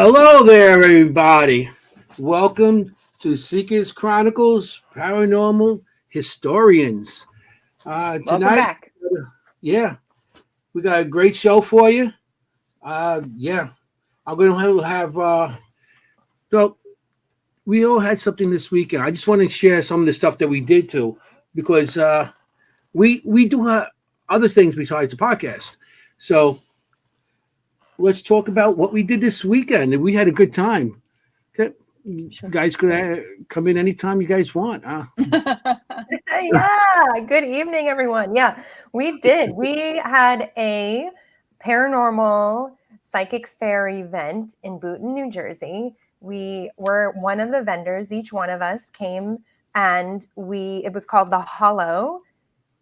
Hello there, everybody. Welcome to Seekers Chronicles, Paranormal Historians. Welcome Tonight, back. yeah, we got a great show for you. I'm going to well, we all had something this weekend. I just want to share some of the stuff that we did too, because we do other things besides the podcast. So let's talk about what we did this weekend. We had a good time. Okay. You guys could come in anytime you guys want. Yeah, good evening, everyone. Yeah, we did. We had a paranormal psychic fair event in Boonton, New Jersey. We were one of the vendors. Each one of us came, and it was called the Hollow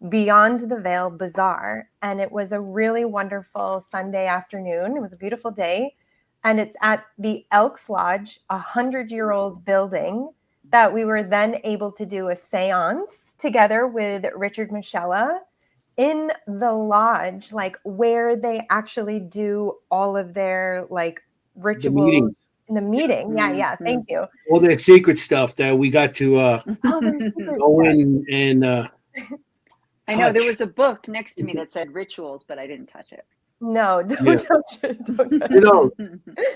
Beyond the Veil Bazaar. And it was a really wonderful Sunday afternoon. It was a beautiful day. And it's at the Elks Lodge, 100-year-old building, that we were then able to do a seance together with Richard Michella in the lodge, like where they actually do all of their like rituals in the meeting. Yeah. Thank you. All that secret stuff that we got to go in and I know there was a book next to me that said rituals, but I didn't touch it. No, don't touch it. You know,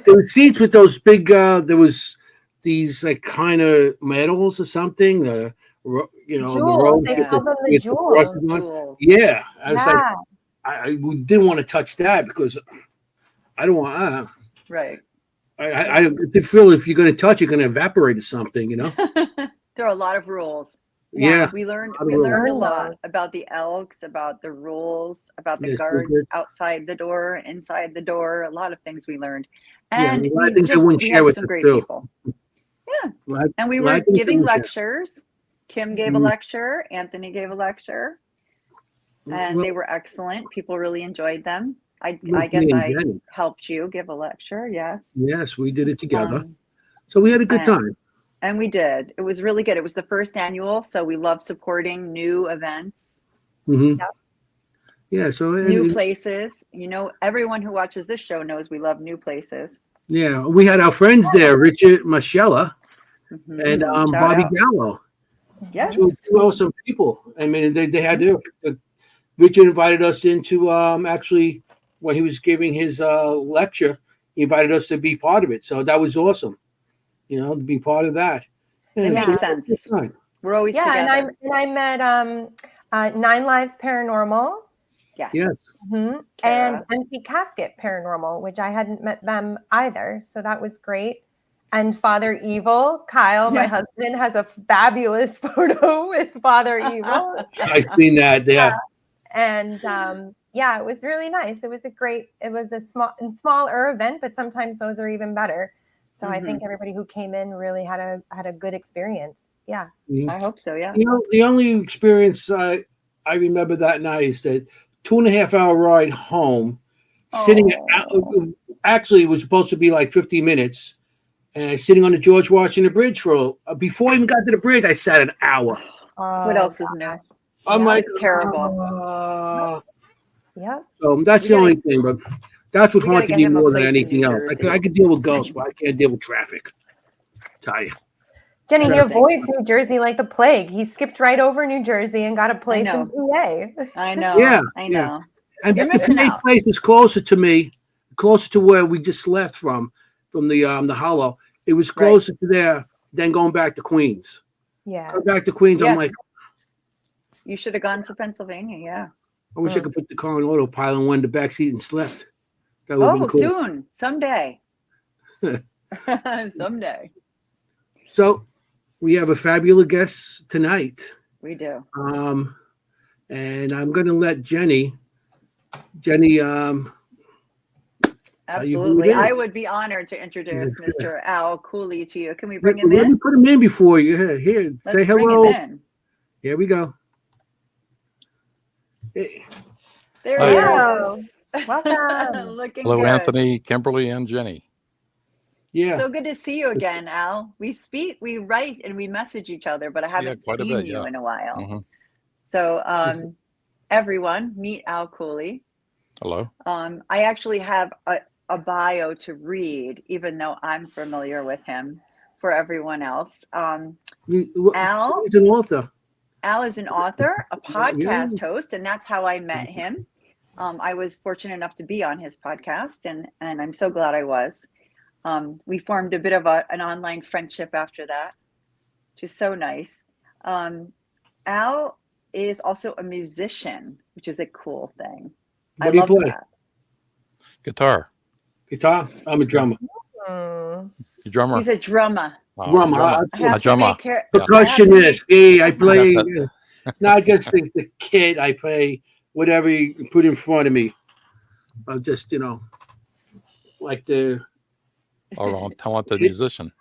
there were seats with those big. There was these like kind of medals or something. The jewels. They call them the jewels. Yeah, I was like, I didn't want to touch that because I don't want. Right. I feel if you're going to touch, you're going to evaporate or something. You know. There are a lot of rules. Yeah, we learned a lot about the elks, about the rules, about the guards outside the door, inside the door. A lot of things we learned, and we had some great people. Yeah, and we were giving lectures. Kim gave a lecture. Anthony gave a lecture, and they were excellent. People really enjoyed them. I guess I helped you give a lecture. Yes, we did it together, so we had a good time. And we did. It was really good. It was the first annual, so we love supporting new events. Mm-hmm. Yep. Yeah, so new places. You know, everyone who watches this show knows we love new places. Yeah, we had our friends there, Richard Michella and Bobby Gallo. Yes, two awesome people. I mean, they had their. Richard invited us into actually when he was giving his lecture. He invited us to be part of it, so that was awesome. You know, to be part of that. It makes sense. We're always together. And I met 9 Lives Paranormal. Yes. Mm-hmm. And Empty Casket Paranormal, which I hadn't met them either. So that was great. And Father Evil, Kyle, my husband, has a fabulous photo with Father Evil. I've seen that, yeah. And it was really nice. It was a smaller event, but sometimes those are even better. So I think everybody who came in really had a good experience. Yeah. Mm-hmm. I hope so. Yeah. You know, the only experience I remember that night is that 2.5 hour ride home, sitting actually it was supposed to be like 50 minutes, and sitting on the George Washington Bridge before I even got to the bridge, I sat an hour. What else is new? I'm like, it's terrible. Yeah. So that's the only thing, but. That's what haunted me more than anything else. I could deal with ghosts, but I can't deal with traffic. Tell you. Jenny, he avoids New Jersey like the plague. He skipped right over New Jersey and got a place in PA. I know. Yeah. I know. And the PA place was closer to me, closer to where we just left from the Hollow. It was closer to there than going back to Queens. Yeah. Going back to Queens, I'm like. You should have gone to Pennsylvania, yeah. I wish I could put the car in autopilot and went in the back seat and slept. Cool. Soon, someday. Someday. So we have a fabulous guest tonight. We do. And I'm going to let Jenny. Absolutely. I would be honored to introduce Mr. Al Cooley to you. Can we bring him in? Let me put him in before you. Here, say hello. Here we go. Hey. There he is. Welcome. Hello, good. Anthony, Kimberly, and Jenny. Yeah. So good to see you again, Al. We speak, we write, and we message each other, but I haven't seen you in a while. Mm-hmm. So everyone, meet Al Cooley. Hello. I actually have a bio to read, even though I'm familiar with him. For everyone else, Al He's an author. Al is an author, a podcast host, and that's how I met him. I was fortunate enough to be on his podcast, and I'm so glad I was. We formed a bit of an online friendship after that, which is so nice. Al is also a musician, which is a cool thing. What do you play? That. Guitar. Guitar? I'm a drummer. You drummer? He's a drummer. Oh, drummer. A drummer. Percussionist. Hey, I play. Not just the kid. I play whatever you put in front of me. I'm just, like the. Oh, talented musician.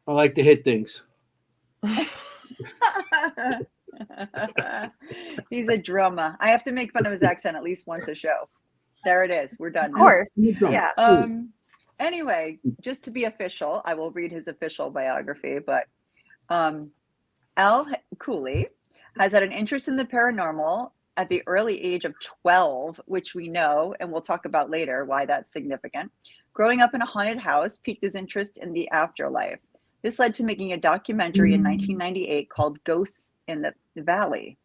I like to hit things. He's a drummer. I have to make fun of his accent at least once a show. There it is. We're done. Of course. Yeah. Anyway, just to be official, I will read his official biography, but Al Cooley has had an interest in the paranormal at the early age of 12, which we know, and we'll talk about later why that's significant. Growing up in a haunted house piqued his interest in the afterlife. This led to making a documentary in 1998 called Ghosts in the Valley.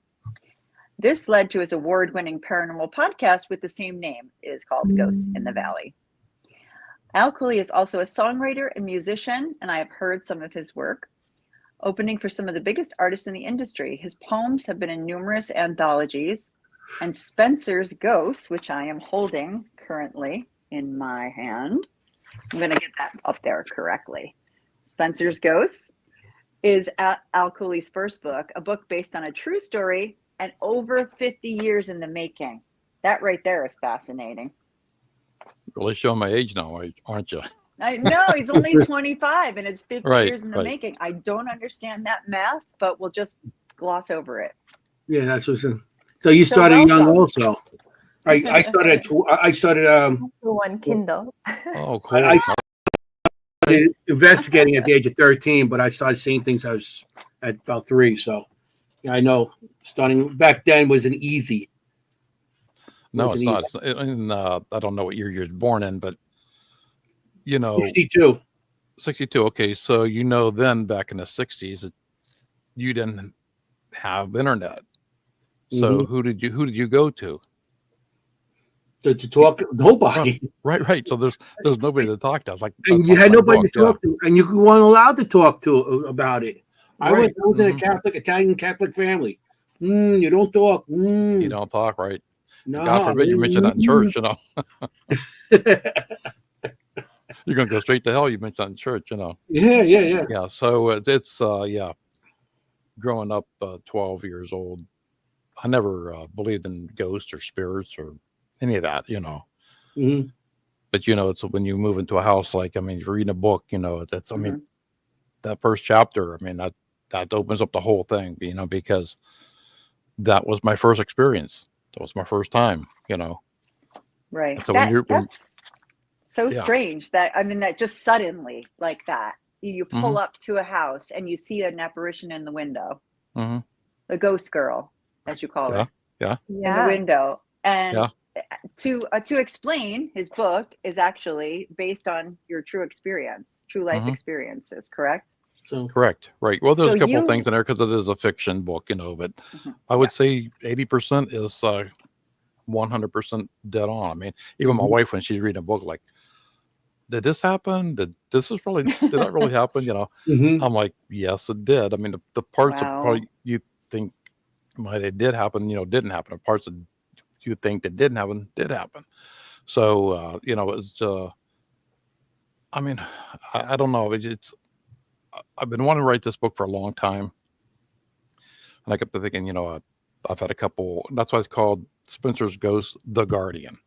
This led to his award-winning paranormal podcast with the same name. It is called Ghosts in the Valley. Al Cooley is also a songwriter and musician, and I have heard some of his work, opening for some of the biggest artists in the industry. His poems have been in numerous anthologies, and Spencer's Ghosts, which I am holding currently in my hand. I'm going to get that up there correctly. Spencer's Ghosts is Al Cooley's first book, a book based on a true story and over 50 years in the making. That right there is fascinating. Really showing my age now, aren't you? I know, he's only 25 and it's 50 years in the making. I don't understand that math, but we'll just gloss over it. Yeah, that's what's in. So you started young also. I started one Kindle. Oh, cool. I started investigating at the age of 13, but I started seeing things I was at about 3. So yeah, I know starting back then wasn't easy. No, it's not. I don't know what year you're born in, but 62. 62. Okay, so then back in the 60s, that you didn't have internet. So who did you go to? To talk? Nobody. Right. So there's nobody to talk to. I was like, and you had nobody to talk to, and you weren't allowed to talk to about it. I was in a Italian Catholic family. You don't talk. You don't talk, right? No. God forbid you mention that in church, You're going to go straight to hell. You mentioned that in church, Yeah. Yeah. So it's growing up 12 years old, I never believed in ghosts or spirits or any of that, But it's when you move into a house, like, if you're reading a book, that's, that first chapter, that opens up the whole thing, because that was my first experience. That was my first time, Right. So that's so strange that just suddenly like that, you pull up to a house and you see an apparition in the window, the ghost girl, as you call her, in the window. And to explain, his book is actually based on your true life experiences, correct? So correct, right. Well, there's a couple of things in there because it is a fiction book, but I would say 80% is 100% dead on. Even my wife, when she's reading a book, like, did this happen? Did that really happen? I'm like, yes, it did. The parts of probably you think it did happen, didn't happen. The parts that you think that didn't happen, did happen. So, it's, I don't know. I've been wanting to write this book for a long time. And I kept thinking, I've had a couple, that's why it's called Spencer's Ghost, The Guardian.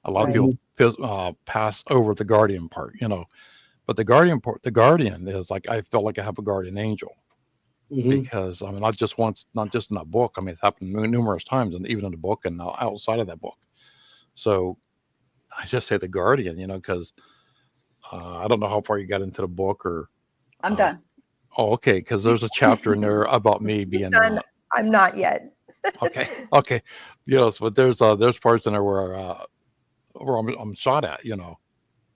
A lot of people pass over the Guardian part, but the Guardian is like, I felt like I have a guardian angel because, not just once, not just in that book. It's happened numerous times, and even in the book and outside of that book. So I just say the Guardian, because I don't know how far you got into the book or. I'm done. Oh, okay. Because there's a chapter in there about me being. I'm not yet. Okay. So, but there's parts in there where I'm shot at,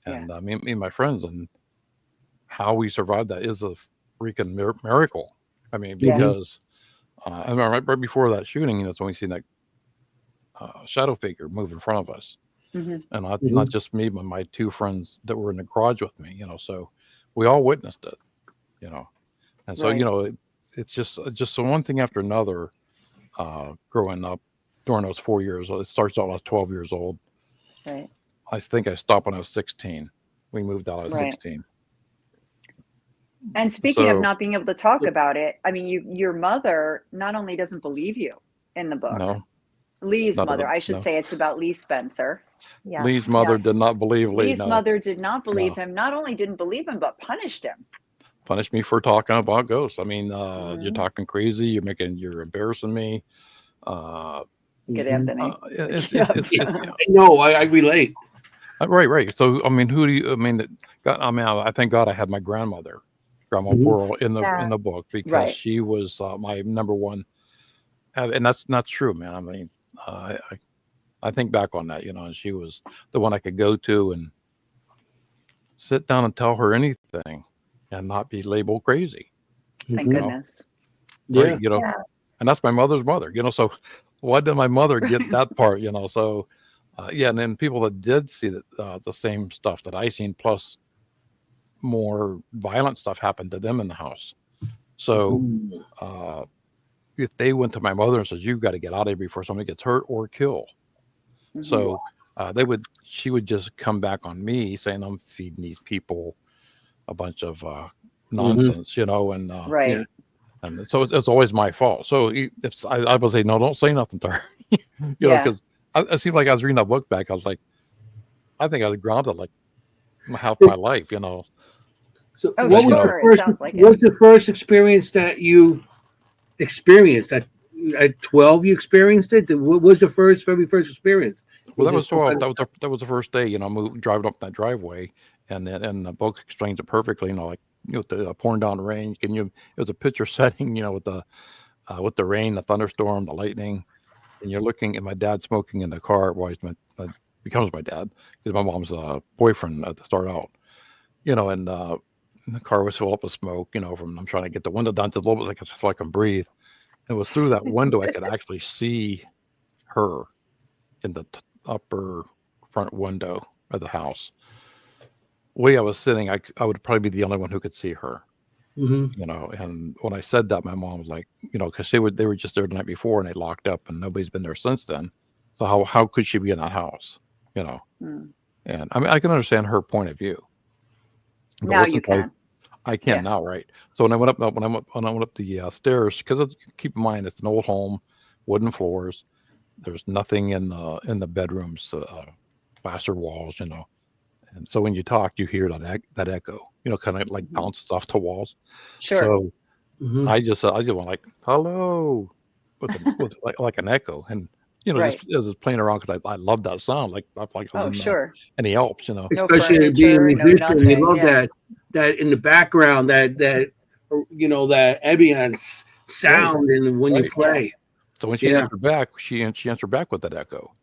And me and my friends, and how we survived that is a freaking miracle. I mean, because I remember right before that shooting, that's when we seen that shadow figure move in front of us. And not just me, but my two friends that were in the garage with me, so we all witnessed it, and so, it's just so one thing after another, growing up during those 4 years. It starts out when I was 12 years old. Right. I think I stopped when I was 16. We moved out at 16. And speaking of not being able to talk about it, I mean, your mother not only doesn't believe you in the book. No. Lee's mother, I should say it's about Lee Spencer. Yeah. Lee's mother did not believe Lee. Lee's mother did not believe him. Not only didn't believe him, but punished him. Punished me for talking about ghosts. I mean, you're talking crazy. You're embarrassing me. Good Anthony. No, I relate. Right. So, I mean, I thank God I had my Grandma Pearl in the book, because she was my number one. And that's not true, man. I mean, I think back on that, and she was the one I could go to and sit down and tell her anything and not be labeled crazy. Thank goodness. Right, and that's my mother's mother, so why did my mother get that part, so and then people that did see the same stuff that I seen, plus more violent stuff happened to them in the house. So if they went to my mother and says, "You've got to get out of here before somebody gets hurt or killed," so she would just come back on me saying, "I'm feeding these people a bunch of nonsense," and right. And so it's always my fault. So if I would say, "No, don't say nothing to her," because I seemed like I was reading that book back. I was like, I think I was grounded like half my life, So what was the first experience that you experienced? That at 12 you experienced it? What was the very first experience? Well, that was 12. That was the first day, driving up that driveway, and the book explains it perfectly. With the pouring down rain, it was a picture setting, with the rain, the thunderstorm, the lightning, and you're looking at my dad smoking in the car. Well, becomes my dad, because my mom's boyfriend at the start out, and the car was filled up with smoke, from I'm trying to get the window down just a little bit so I can breathe. And it was through that window I could actually see her in the upper front window of the house. The way I was sitting, I would probably be the only one who could see her. And when I said that, my mom was like, because they were just there the night before and they locked up and nobody's been there since then. So how could she be in that house? And I mean, I can understand her point of view. Now you can. I can now, right? So when I went up the stairs, because keep in mind it's an old home, wooden floors. There's nothing in the bedrooms, plastered walls, And so when you talk, you hear that echo, kind of like bounces off the walls. Sure. So I just went like, "Hello," with like an echo, and just playing around because I love that sound. Like I was in the Alps, Especially being a musician, you love that in the background, that that ambience sound, and when you play. So when she answered back, she answered back with that echo.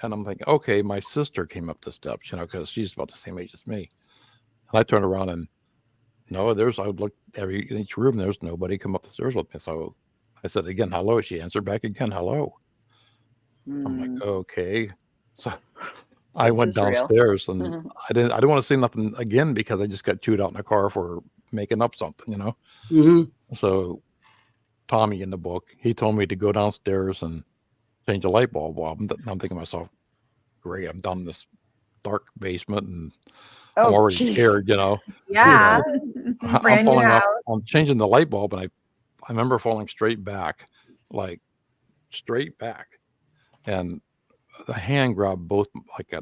And I'm thinking, okay, my sister came up the steps, because she's about the same age as me. And I turned around and I would look in each room, there's nobody come up the stairs with me. So I said again, hello. She answered back again, hello. I'm like, okay. So I went downstairs and I didn't want to say nothing again because I just got chewed out in the car for making up something, So Tommy in the book, he told me to go downstairs and change the light bulb. Well, I'm thinking to myself, great, I'm down in this dark basement and I'm already scared, Yeah. I'm falling off. I'm changing the light bulb, and I remember falling straight back, and the hand grabbed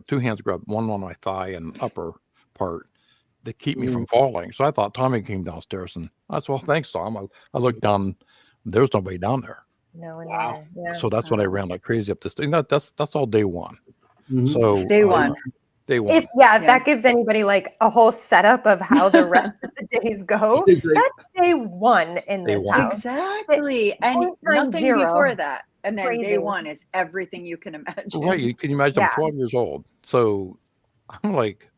two hands grabbed one on my thigh and upper part to keep me from falling. So I thought Tommy came downstairs, and I said, well, thanks, Tom. I looked down, there's nobody down there. No one there. Yeah. So that's when I ran like crazy up this thing. That's all day one. So day one. If that gives anybody like a whole setup of how the rest of the days go. That's day one in this house. Exactly. And nothing before that. And then day one is everything you can imagine. Right. Can you imagine? I'm 12 years old. So I'm like,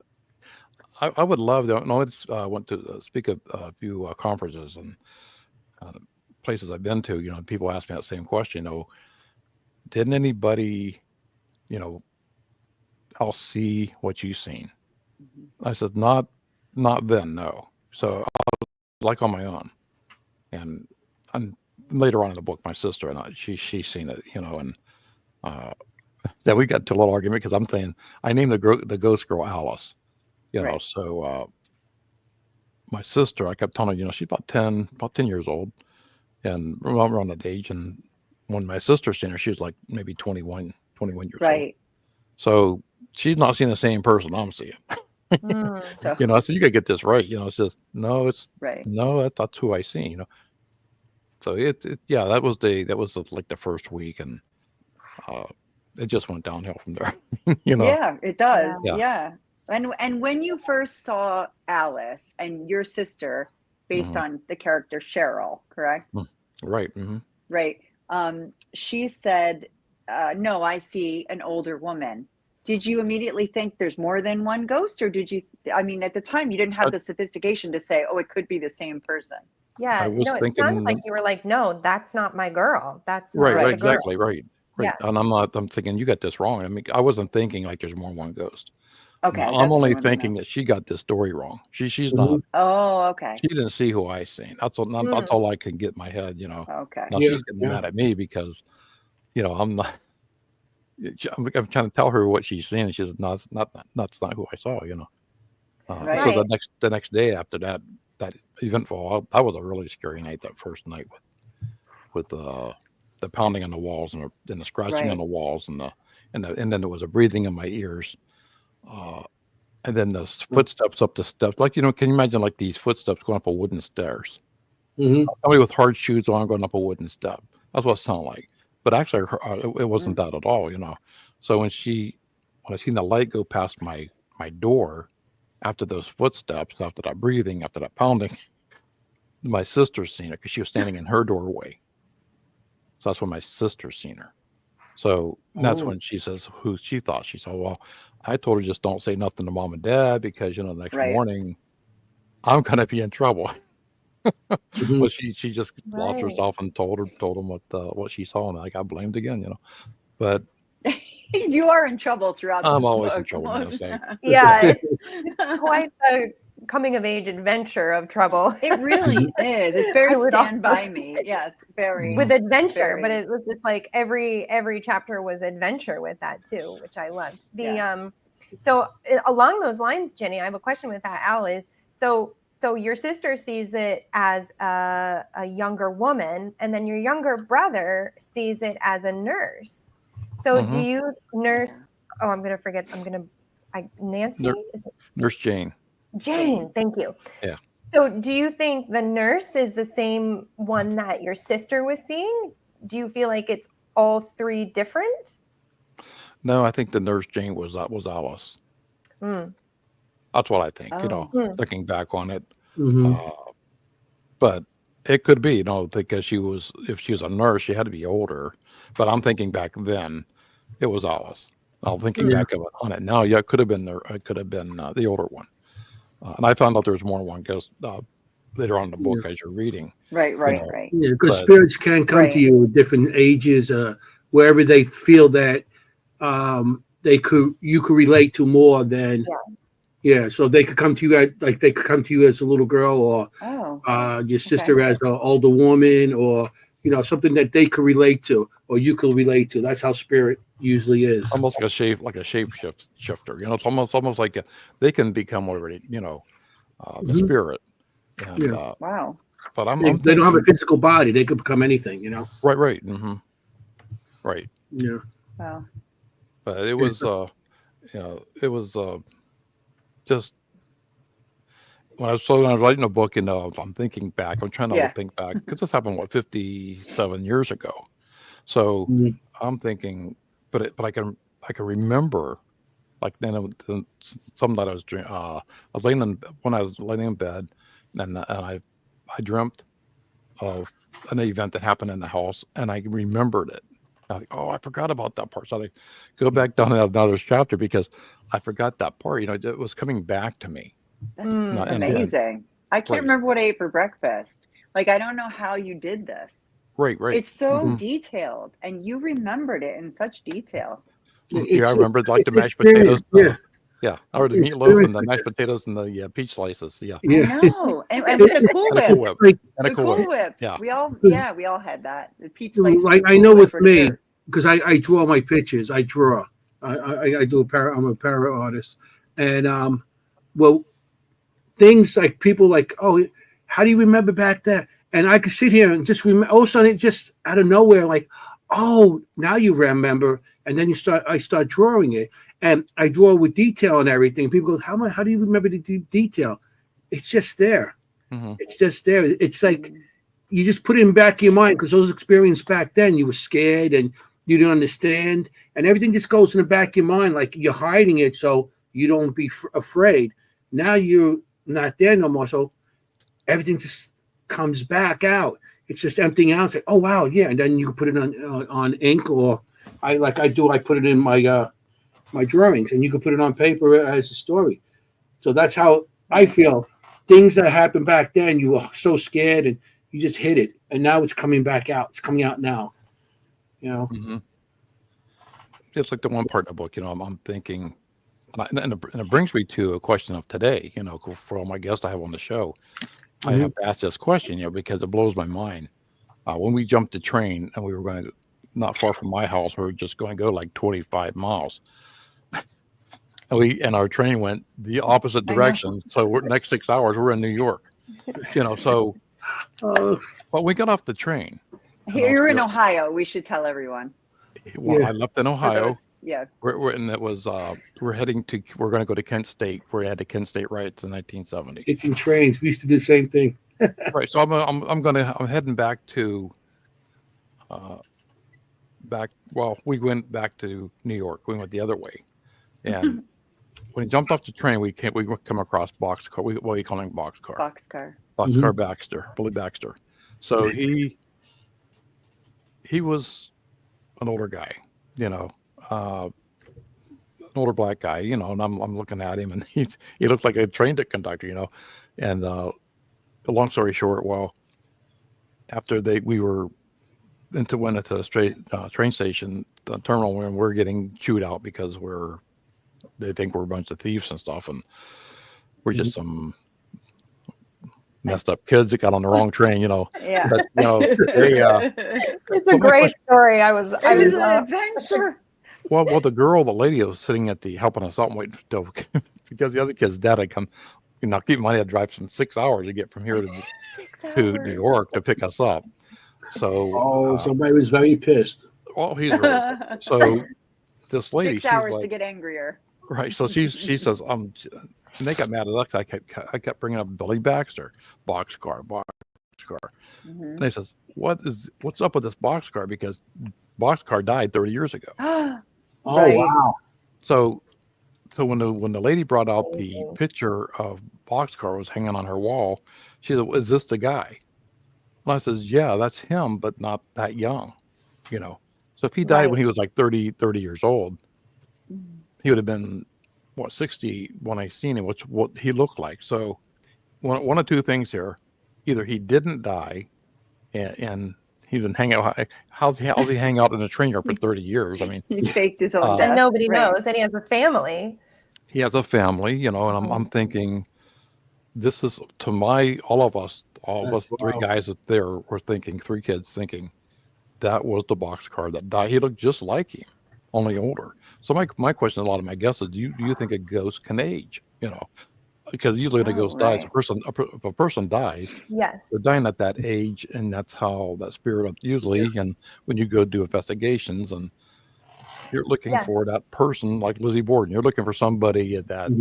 I would love to. No, it's went to speak at a few conferences and places I've been to. People ask me that same question. Didn't anybody, else see what you seen? I said, not then, no. So I was like on my own, and later on in the book, my sister and I, she's seen it, and yeah, we got into a little argument because I'm saying I named the ghost girl Alice, Right. So my sister, I kept telling her, she's about 10 years old, and around that age. And when my sister seen her, she was like maybe 21 years old. Right. So she's not seeing the same person I'm seeing. So I said, you gotta get this right. It's just no, right. no, that's who I seen. So yeah, that was like the first week, and it just went downhill from there. Yeah, it does. Yeah. Yeah. And when you first saw Alice and your sister, based on the character Cheryl, correct? Right. Right. She said, no, I see an older woman. Did you immediately think there's more than one ghost, or did you, at the time you didn't have the sophistication to say, oh, it could be the same person? Yeah, was no, it thinking- sounded like you were like, no, that's not my girl. That's not Right, the girl. exactly, right. Yeah. And I'm thinking you got this wrong. I wasn't thinking like there's more than one ghost. Okay. I'm that's only what I wanna thinking know. that she got this story wrong. She's not. Oh, okay. She didn't see who I seen. That's all I can get in my head. Okay. Now she's getting mad at me because, I'm not. I'm trying to tell her what she's seen, and she says, "No, that's not who I saw." Right. So the next day after that eventful, that was a really scary night. That first night with the pounding on the walls and the scratching on the walls and then there was a breathing in my ears, and then the footsteps up the steps. Like can you imagine like these footsteps going up a wooden stairs? Somebody with hard shoes on going up a wooden step. That's what it sounded like. But actually, it wasn't that at all, So when I seen the light go past my door, after those footsteps, after that breathing, after that pounding, my sister seen it because she was standing in her doorway. So that's when my sister seen her. So that's when she says who she thought. She said, well, I told her just don't say nothing to mom and dad because the next morning I'm gonna be in trouble. But she just lost herself and told them what she saw, and I got blamed again, But you are in trouble throughout. I'm this always book. in trouble. Yeah, it's quite a coming of age adventure of trouble. It really is. It's very Stand By Me. Yes, very with adventure, but it was just like every chapter was adventure with that too, which I loved. So along those lines, Jenny, I have a question with that. Al, is so your sister sees it as a younger woman, and then your younger brother sees it as a nurse. So do you nurse? Oh, I'm gonna forget. Nancy? Nurse Jane. Jane, thank you. Yeah. So do you think the nurse is the same one that your sister was seeing? Do you feel like it's all three different? No, I think the nurse Jane was Alice. That's what I think, looking back on it. But it could be, because if she was a nurse, she had to be older. But I'm thinking back then, it was Alice. I'm thinking back on it now. Yeah, it could have been the older one. And I found out there was more than one ghost later on in the book as you're reading. Right. Yeah, because spirits can come to you at different ages, wherever they feel that you could relate to more than. Yeah, so they could come to you they could come to you as a little girl, or your sister as an older woman, or something that they could relate to, or you could relate to. That's how spirit usually is. Almost like a shape shifter. It's almost like they can become already, the spirit. And, wow. But they don't have a physical body. They could become anything. Right. Right. Yeah. Wow. But it was, just when I was writing a book, I'm thinking back. I'm trying to think back because this happened 57 years ago. So I'm thinking, but I can remember, like then some that I was laying in bed, and I dreamt of an event that happened in the house, and I remembered it. I forgot about that part. So I go back down to another chapter because I forgot that part. It was coming back to me. That's Not in bed. amazing. I can't Right. remember what I ate for breakfast. Like, I don't know how you did this. Right. It's so Mhm. detailed, and you remembered it in such detail. Yeah, I remember like the it's mashed potatoes. experience, Yeah, or the meatloaf experience and the like mashed that. potatoes and the peach slices. Yeah, I Yeah. know. And with the Cool and a Whip. Cool Whip. Like, And a The Cool Whip. Cool Whip. Yeah. We all had that. The peach like slices and I Cool know Whip with for me, dessert. because I draw my pictures. I draw. I do I'm a para artist, and well, things like people like, oh, how do you remember back then? And I could sit here and just remember. All of a sudden, it just out of nowhere, like, oh, now you remember. And then I start drawing it, and I draw with detail and everything. People go, how do you remember the detail? It's just there. Mhm. It's just there. It's like you just put it in the back of your mind because those experiences back then, you were scared and you didn't understand, and everything just goes in the back of your mind, like you're hiding it so you don't be afraid. Now you're not there no more, so everything just comes back out. It's just emptying out. It's like, oh wow, yeah, and then you put it on ink, or I put it in my my drawings, and you can put it on paper as a story. So that's how I feel. Things that happened back then, you were so scared and you just hid it, and now it's coming back out. It's coming out now. You know. Mhm. It's like the one part of the book. I'm thinking, and it brings me to a question of today. For all my guests I have on the show, I have to ask this question. Because it blows my mind. When we jumped the train and we were going to, not far from my house, we were just going to go like 25 miles. And our train went the opposite direction. So next 6 hours we're in New York. So but we got off the train. Here you're in Ohio. We should tell everyone. I left in Ohio. Yeah. And it was we're going to go to Kent State. We had the Kent State riots in 1970. It's in trains. We used to do the same thing. Right. So I'm heading back to we went back to New York. We went the other way. And when he jumped off the train, we come across Boxcar. What are you calling Boxcar? Boxcar Baxter, Billy Baxter. So he was an older guy, an older black guy, and I'm looking at him, and he looked like a train conductor, and long story short, after we went into the straight train station, the terminal, when we're getting chewed out because they think we're a bunch of thieves and stuff, and we're just some messed up kids that got on the wrong train, Yeah. But it's a great story. It was an adventure. Well, the lady was sitting at helping us out and waiting because the other kid's dad had come. Keep in mind, I had to drive some 6 hours to get from here to New York to pick us up. So somebody was very pissed. Well, he's really so this lady 6 hours to get angrier. Right. So she says, and they got mad at us. I kept bringing up Billy Baxter, Boxcar. And they says, what's up with this Boxcar? Because Boxcar died 30 years ago. Oh, wow. So when the lady brought out the picture of Boxcar was hanging on her wall, she said, is this the guy? And I says, yeah, that's him, but not that young, So if he died when he was like 30 years old, he would have been 60 when I seen him, which what he looked like. So one of two things here: either he didn't die, and he didn't hang out. How's he hang out in a train yard for 30 years? I mean, he faked his own death. And nobody knows. And he has a family. He has a family, and I'm thinking, this is all of us, three guys that there were thinking, 3 kids thinking, that was the Boxcar that died. He looked just like him, only older. So my question, a lot of my guesses, do you think a ghost can age? Because usually when a ghost dies, if a person dies, yes, they're dying at that age, and that's how that spirit usually. And when you go do investigations, and you're looking for that person, like Lizzie Borden, you're looking for somebody at that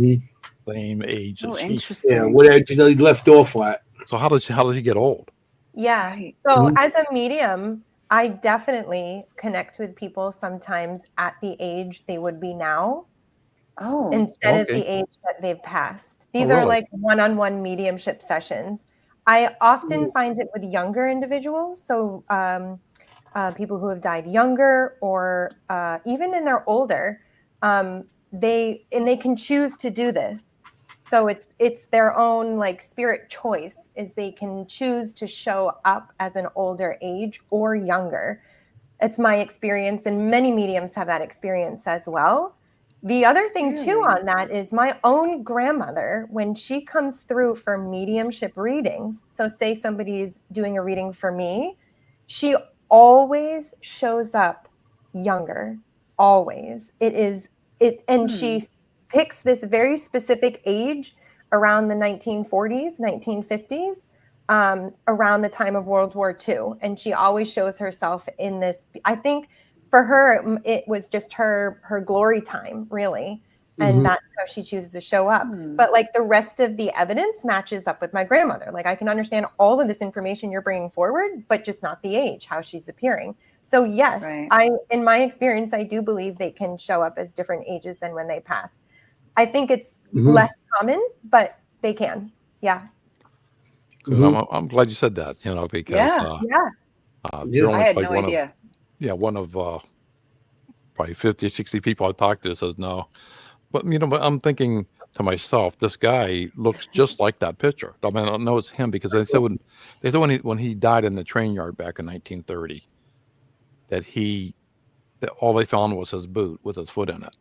same age. Oh, interesting. Yeah, what age he left off at. So how does he get old? Yeah. So as a medium, I definitely connect with people sometimes at the age they would be now, instead of the age that they've passed. These are like one-on-one mediumship sessions. I often find it with younger individuals. So people who have died younger, or even in their older, they can choose to do this. So it's their own like spirit choice, is they can choose to show up as an older age or younger. It's my experience, and many mediums have that experience as well. The other thing too on that is my own grandmother, when she comes through for mediumship readings, so say somebody's doing a reading for me, she always shows up younger. Always. And she picks this very specific age around the 1940s, 1950s, around the time of World War II. And she always shows herself in this. I think for her, it was just her glory time, really. And that's how she chooses to show up. But like the rest of the evidence matches up with my grandmother. Like I can understand all of this information you're bringing forward, but just not the age, how she's appearing. So yes, in my experience, I do believe they can show up as different ages than when they pass. I think it's less common, but they can. Yeah. I'm glad you said that, because I had no idea. One of probably 50, 60 people I talked to says no. But, but I'm thinking to myself, this guy looks just like that picture. I mean, I know it's him because they said when he died in the train yard back in 1930, that all they found was his boot with his foot in it.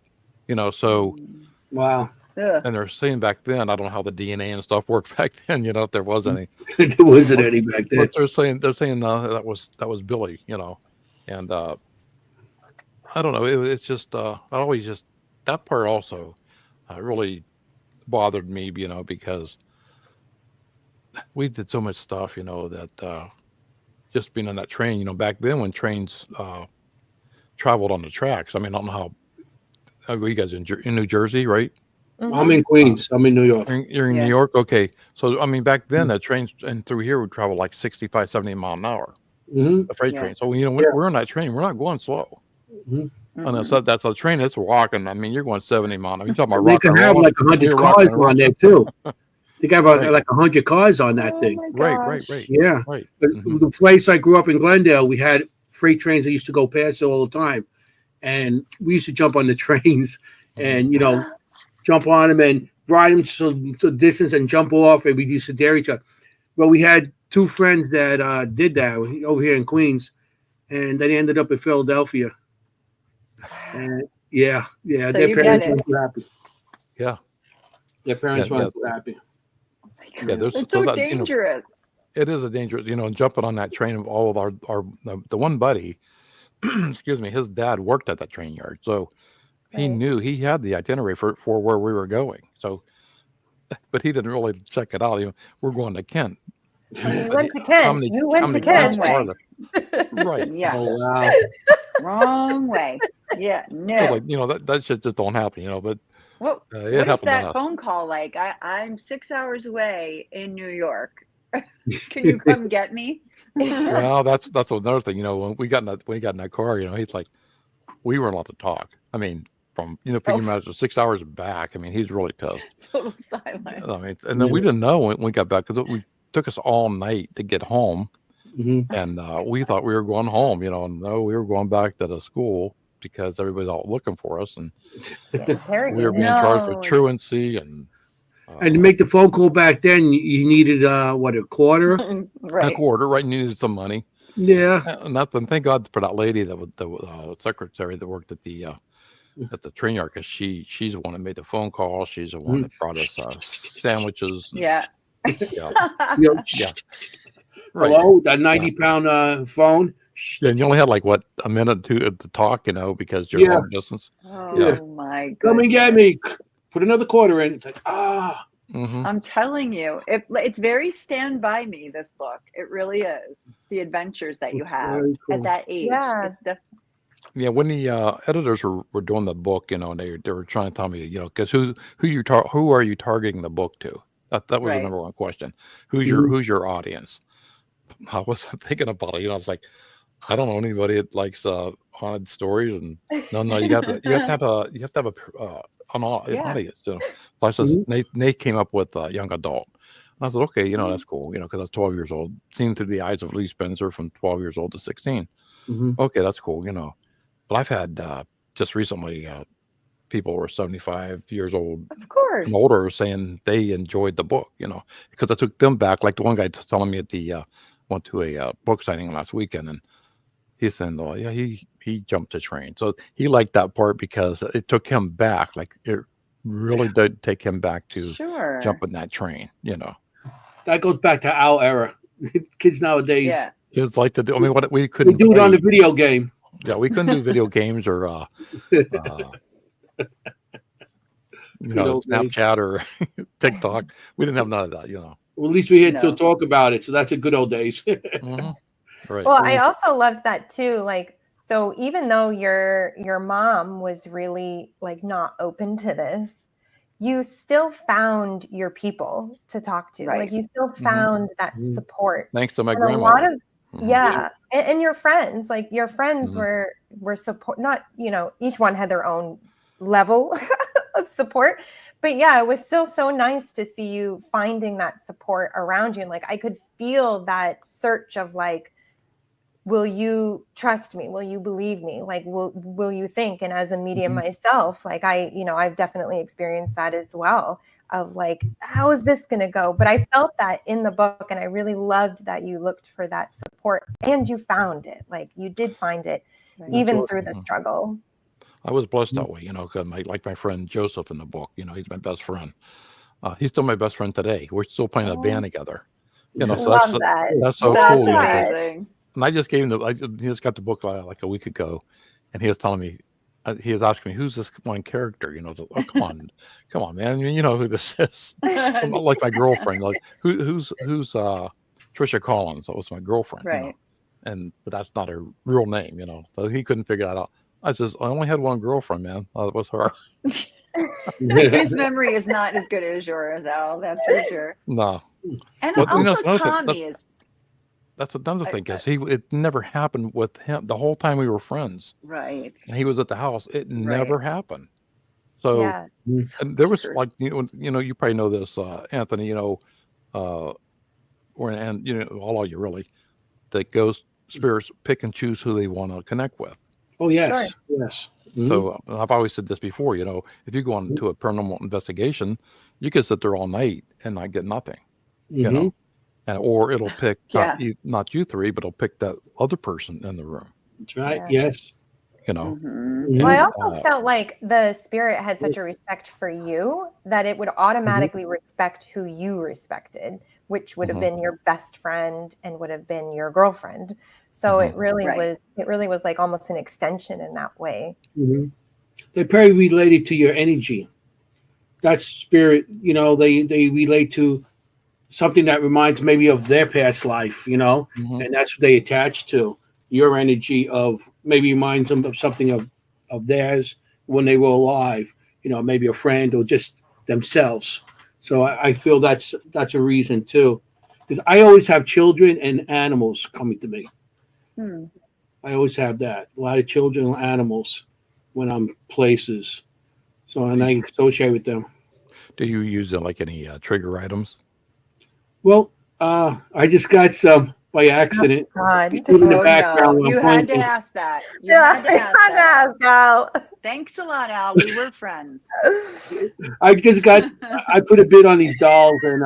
So. Wow. And they're saying back then, I don't know how the DNA and stuff worked back then, if there was any. There wasn't any back then. But they're saying that was Billy, and I don't know. It's just I always just that part also really bothered me, because we did so much stuff, that just being on that train, back then when trains traveled on the tracks. I mean, I don't know how you guys in New Jersey, right? I'm in Queens. I'm in New York. You're in New York? Okay. So, I mean, back then, that trains and through here would travel like 65, 70 mile an hour. A freight train. So, we're on that train. We're not going slow. And that's a train that's walking. I mean, you're going 70 miles an hour. You're talking about they can have like 100 cars on there, too. They got like 100 cars on that thing. Right. Yeah. Right. The place I grew up in, Glendale, we had freight trains that used to go past it all the time. And we used to jump on the trains and, jump on them and ride them to distance and jump off, and we used to dare each other. Well, we had two friends that did that over here in Queens, and they ended up in Philadelphia. And so their parents weren't too happy. Yeah, their parents weren't too happy. Oh my gosh, it's so dangerous. It is a dangerous, jumping on that train of all of our the one buddy, excuse me, his dad worked at that train yard, so. He knew he had the itinerary for where we were going. So, but he didn't really check it out. We're going to Kent. You went to Kent. You went to Kent. Right. Yeah. Oh, wow. Wrong way. Yeah. No. Like, that shit just don't happen, But what is that phone call like? I'm 6 hours away in New York. Can you come get me? Well, that's another thing. When we got in that car, he's like, we weren't allowed to talk. I mean, from if you imagine 6 hours back, I mean, he's really pissed. Total silence. I mean, and then we didn't know when we got back because it took us all night to get home, and we thought we were going home, and no, we were going back to the school because everybody's out looking for us, and we were being charged for truancy and. And to make the phone call back then, you needed a quarter? Right. A quarter, right? You needed some money. Yeah. And thank God for that lady that was the secretary that worked at the train yard, because she's the one that made the phone call. She's the one that brought us sandwiches. Yeah. Yeah. Right. Hello, that 90-pound phone. Yeah, and you only had like a minute to talk, because you're long distance. Oh my God. Come and get me. Put another quarter in. It's like I'm telling you, it's very Stand By Me, this book. It really is. The adventures that you have at that age. Yeah. It's when the editors were doing the book, and they were trying to tell me, because who are you targeting the book to? That was the number one question. Who's your audience? I was thinking about it. I was like, I don't know anybody that likes haunted stories, and no, you have to have an audience. So I says Nate came up with young adult. And I said, okay, that's cool, because I was 12 years old, seen through the eyes of Lee Spencer from 12 years old to 16. Okay, that's cool, But I've had just recently people who were 75 years old Of course. and older saying they enjoyed the book, because I took them back. Like the one guy was telling me at the went to a book signing last weekend, and he's saying, "Oh yeah, he jumped the train." So he liked that part because it took him back. Like it really did take him back to jumping that train. That goes back to our era. Kids nowadays. Yeah. Kids like to do. I mean, what we couldn't do it on the video game. Yeah, we couldn't do video games or Snapchat or TikTok. We didn't have none of that. Well, at least we had to talk about it, so that's a good old days. Right. Well, I also loved that too. Like, so even though your mom was really like not open to this, you still found your people to talk to. Right. Like you still found that support. Thanks to my and grandma. A lot of and your friends, like your friends were support. Not each one had their own level of support, but yeah, it was still so nice to see you finding that support around you. And like I could feel that search of like, will you trust me? Will you believe me? Like, will you think? And as a medium myself, like I've definitely experienced that as well of like, how is this going to go? But I felt that in the book, and I really loved that you looked for that support and you found it. Like you did find it even through the struggle. I was blessed that way, because my friend Joseph in the book, he's my best friend. He's still my best friend today. We're still playing a band together. So that's so cool. Amazing. And I just gave him he just got the book like a week ago, and he was telling me, he was asking me, who's this one character? So, oh, come on, man. You know who this is. I'm not like my girlfriend. Like who's Trisha Collins? That was my girlfriend. Right. But that's not her real name. So he couldn't figure that out. I says, I only had one girlfriend, man. It was her. His memory is not as good as yours, Al. That's for sure. No. And but, also, Tommy is. That's another thing, because it never happened with him the whole time we were friends. Right. And he was at the house. It never happened. So, and there was like you probably know this, Anthony. All of you really, that ghost spirits pick and choose who they want to connect with. Oh yes, yes. So I've always said this before. If you go on to a paranormal investigation, you can sit there all night and not get nothing. Or it'll pick not you three, but it'll pick that other person in the room. That's right. Yes. Well, I also felt like the spirit had such a respect for you that it would automatically respect who you respected, which would have been your best friend and would have been your girlfriend. So it really was like almost an extension in that way. They're very related to your energy. That's spirit. They relate to something that reminds maybe of their past life, and that's what they attach to. Your energy of maybe reminds them of something of theirs when they were alive, maybe a friend or just themselves. So I feel that's a reason too, because I always have children and animals coming to me. I always have that, a lot of children and animals when I'm places. So, and I associate with them. Do you use like any trigger items? Well, I just got some by accident. In the background. You had to ask that. You had to ask that. Thanks a lot, Al. We were friends. I put a bid on these dolls, and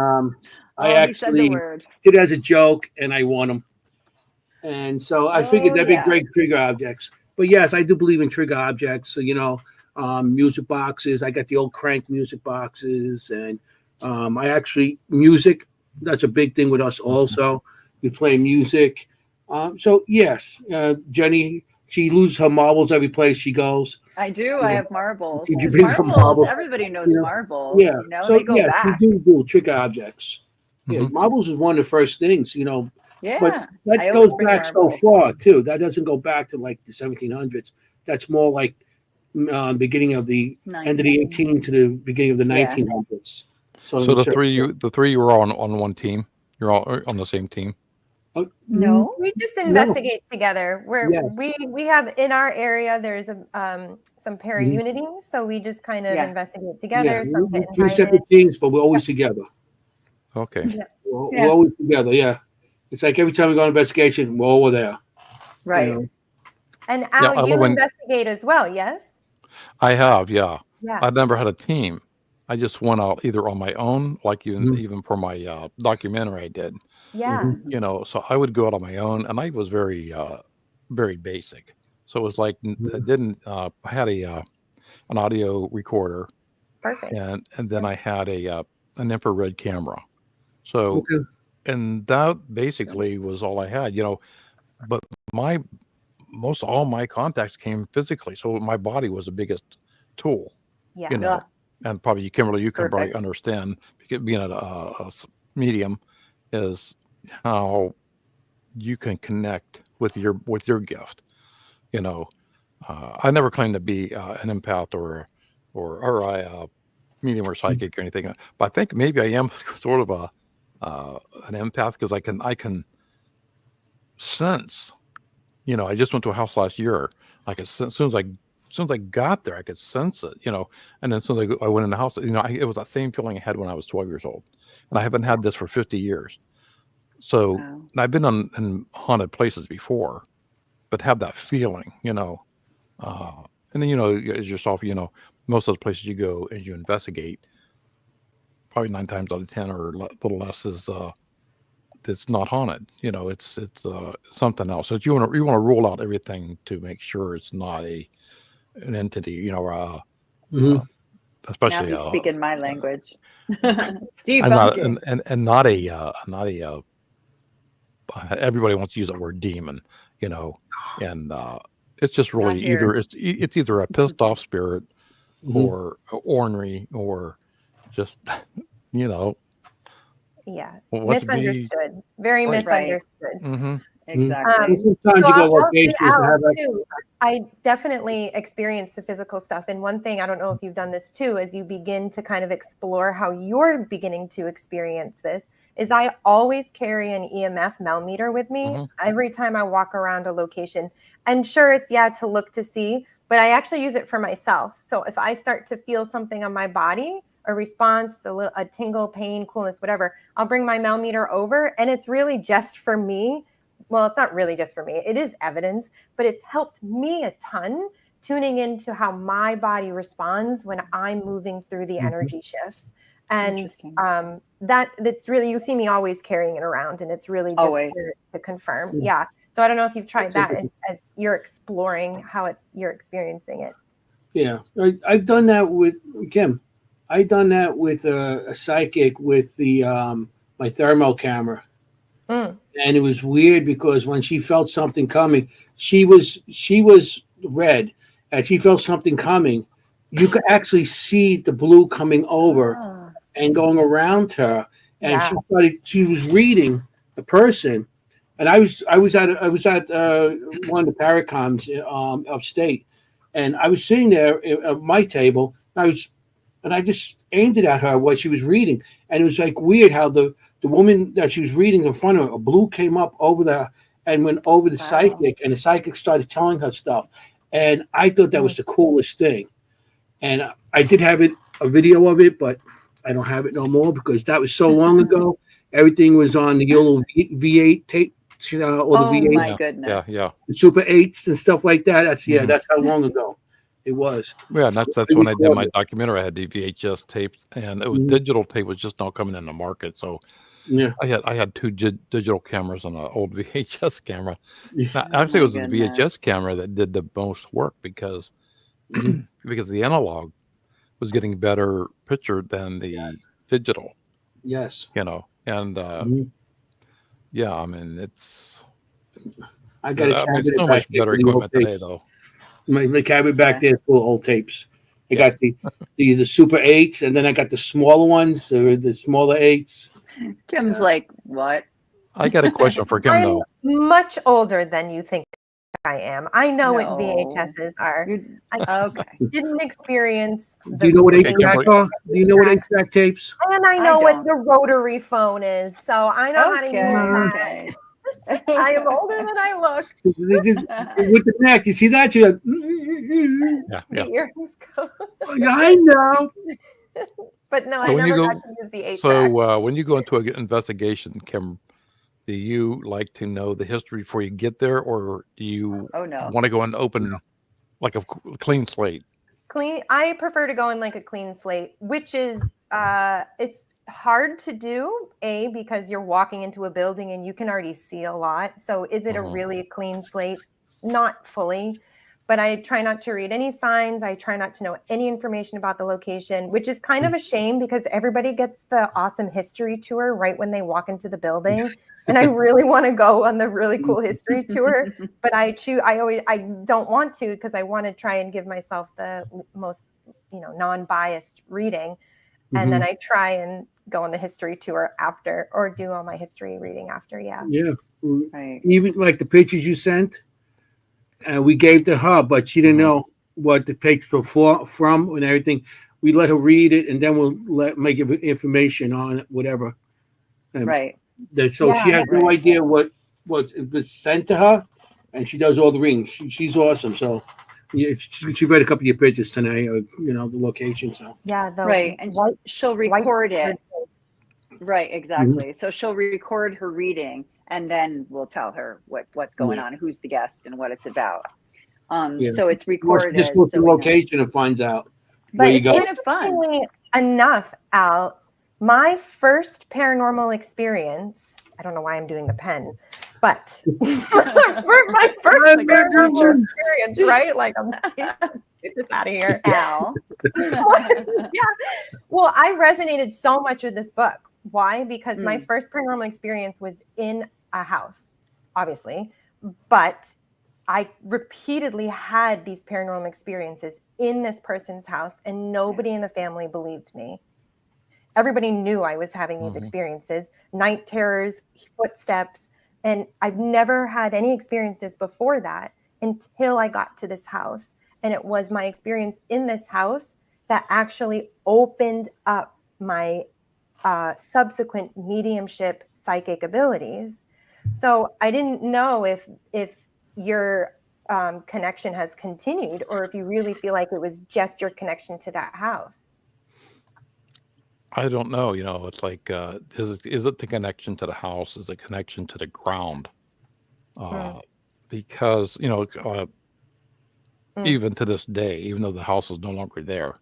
I actually did it as a joke, and I won them. And so I figured that'd be great trigger objects. But yes, I do believe in trigger objects. Music boxes. I got the old Crank music boxes, and music. That's a big thing with us also. We play music. So yes, Jenny, she loses her marbles every place she goes. I do. I have marbles. Marbles. Everybody knows marbles. Yeah. They go back. We do trigger objects. Yeah, marbles is one of the first things, Yeah. But that goes back so far too. That doesn't go back to like the 1700s. That's more like beginning of the end of the 18 to the beginning of the 1900s. So the three you were on one team. You're all on the same team. No, we just investigate together. We have in our area. There's some para-unity, so we just kind of investigate together. Yeah, three separate teams, but we're always together. Okay. Yeah. We're always together. Yeah, it's like every time we go on investigation, we're all there. Right. And Al, you investigate as well, yes? I have, yeah. I never had a team. I just went out either on my own, like even for my documentary I did. Yeah. You know, so I would go out on my own, and I was very basic. So it was like I didn't. I had an audio recorder, Perfect. and then I had an infrared camera. So and that basically was all I had. You know, but most all my contacts came physically, so my body was the biggest tool. Yeah. You know, and probably Kimberly, you can probably Perfect. understand because being a medium is how you can connect with your gift. You know, I never claimed to be an empath or a medium or psychic or anything, but I think maybe I am sort of an empath because I can sense. You know, I just went to a house last year. I could sense, as soon as I got there, I could sense it. You know, and then as soon as I went in the house, you know, it was that same feeling I had when I was 12 years old, and I haven't had this for 50 years. So and I've been in haunted places before, but have that feeling, you know. And then, you know, as yourself, you know, most of the places you go as you investigate, probably 9 times out of 10 or a little less is it's not haunted. You know, it's something else. So you want to rule out everything to make sure it's not an entity. You know, especially now he's speaking my language. I'm not, and not a everybody wants to use that word demon. You know, and it's just really it's either a pissed off spirit or ornery or just you know misunderstood, very misunderstood. Mm-hmm. Exactly. Sometimes you go locations and have too. I definitely experience the physical stuff, and one thing, I don't know if you've done this too, as you begin to kind of explore how you're beginning to experience this, is I always carry an EMF millimeter with me every time I walk around a location. And sure, it's to look to see, but I actually use it for myself. So if I start to feel something on my body, a response, a tingle, pain, coolness, whatever, I'll bring my millimeter over, and it's really just for me. Well, it's not really just for me. It is evidence, but it's helped me a ton tuning into how my body responds when I'm moving through the energy shifts. And that's really, you see me always carrying it around, and it's really just to confirm. Yeah. So I don't know if you've tried that as you're exploring how you're experiencing it. Yeah, I've done that with Kim. I've done that with a psychic with the my thermal camera. And it was weird because when she felt something coming, she was red, and she felt something coming. You could actually see the blue coming over and going around her, and she was reading the person, and I was at one of the Paracoms upstate, and I was sitting there at my table, and I just aimed it at her what she was reading, and it was like weird how the woman that she was reading in front of her, a blue came up over and went over the psychic, and the psychic started telling her stuff. And I thought that was the coolest thing. And I did have a video of it, but I don't have it no more because that was so long ago. Everything was on the yellow V8 tape, or the V8. My goodness. Yeah. The Super 8s and stuff like that. That's how long ago it was. Yeah, and that's when I did my documentary. I had the VHS tapes, and it was digital tape was just now coming in the market. So yeah, I had two digital cameras and an old VHS camera. Actually, it was the VHS camera that did the most work because the analog was getting better picture than the digital. Yes. You know, and I mean it's. I got a cabinet so much better equipment today, though. My cabinet back there is full of old tapes. I got the Super 8s, and then I got the smaller ones, the smaller 8s. Kim's like, what? I got a question for Kim, though. I'm much older than you think I am. I know what VHSs are. I didn't experience. Do you know what 8-track are? Do you know what 8-track tapes? And I know what the rotary phone is, so I know how to use that. Okay. I am older than I look. With the neck, you see that? You're like, The ears go. I know. But no, I never got to use the 8-track. So when you go into an investigation, Kim, do you like to know the history before you get there, or do you want to go and open like a clean slate? clean. I prefer to go in like a clean slate, which is it's hard to do, because you're walking into a building and you can already see a lot. So is it a really clean slate? Not fully, but I try not to read any signs. I try not to know any information about the location, which is kind of a shame because everybody gets the awesome history tour right when they walk into the building. And I really want to go on the really cool history tour, but I don't want to because I want to try and give myself the most, non-biased reading. And then I try and go on the history tour after, or do all my history reading after. Yeah. Yeah. Right. Even like the pictures you sent, we gave to her, but she didn't know what the pictures were from and everything. We let her read it, and then we'll make information on it, whatever. Right. So she has no idea what was sent to her, and she does all the reading. She's awesome. So yeah, she read a couple of your pictures tonight, or the location. So yeah, right, and she'll record it. Right, exactly. So she'll record her reading, and then we'll tell her what's going on, who's the guest, and what it's about. So it's recorded. Just goes to the location and finds out where you go. Kind of fun. Enough, Al. My first paranormal experience, I don't know why I'm doing the pen, but for my first paranormal experience, right? Like, get this out of here. Al. Yeah. Well, I resonated so much with this book. Why? Because my first paranormal experience was in a house, obviously, but I repeatedly had these paranormal experiences in this person's house, and nobody in the family believed me. Everybody knew I was having these experiences, night terrors, footsteps, and I've never had any experiences before that until I got to this house. And it was my experience in this house that actually opened up my subsequent mediumship psychic abilities. So I didn't know if your connection has continued, or if you really feel like it was just your connection to that house. I don't know. It's like, is it the connection to the house? Is it connection to the ground? Because, even to this day, even though the house is no longer there,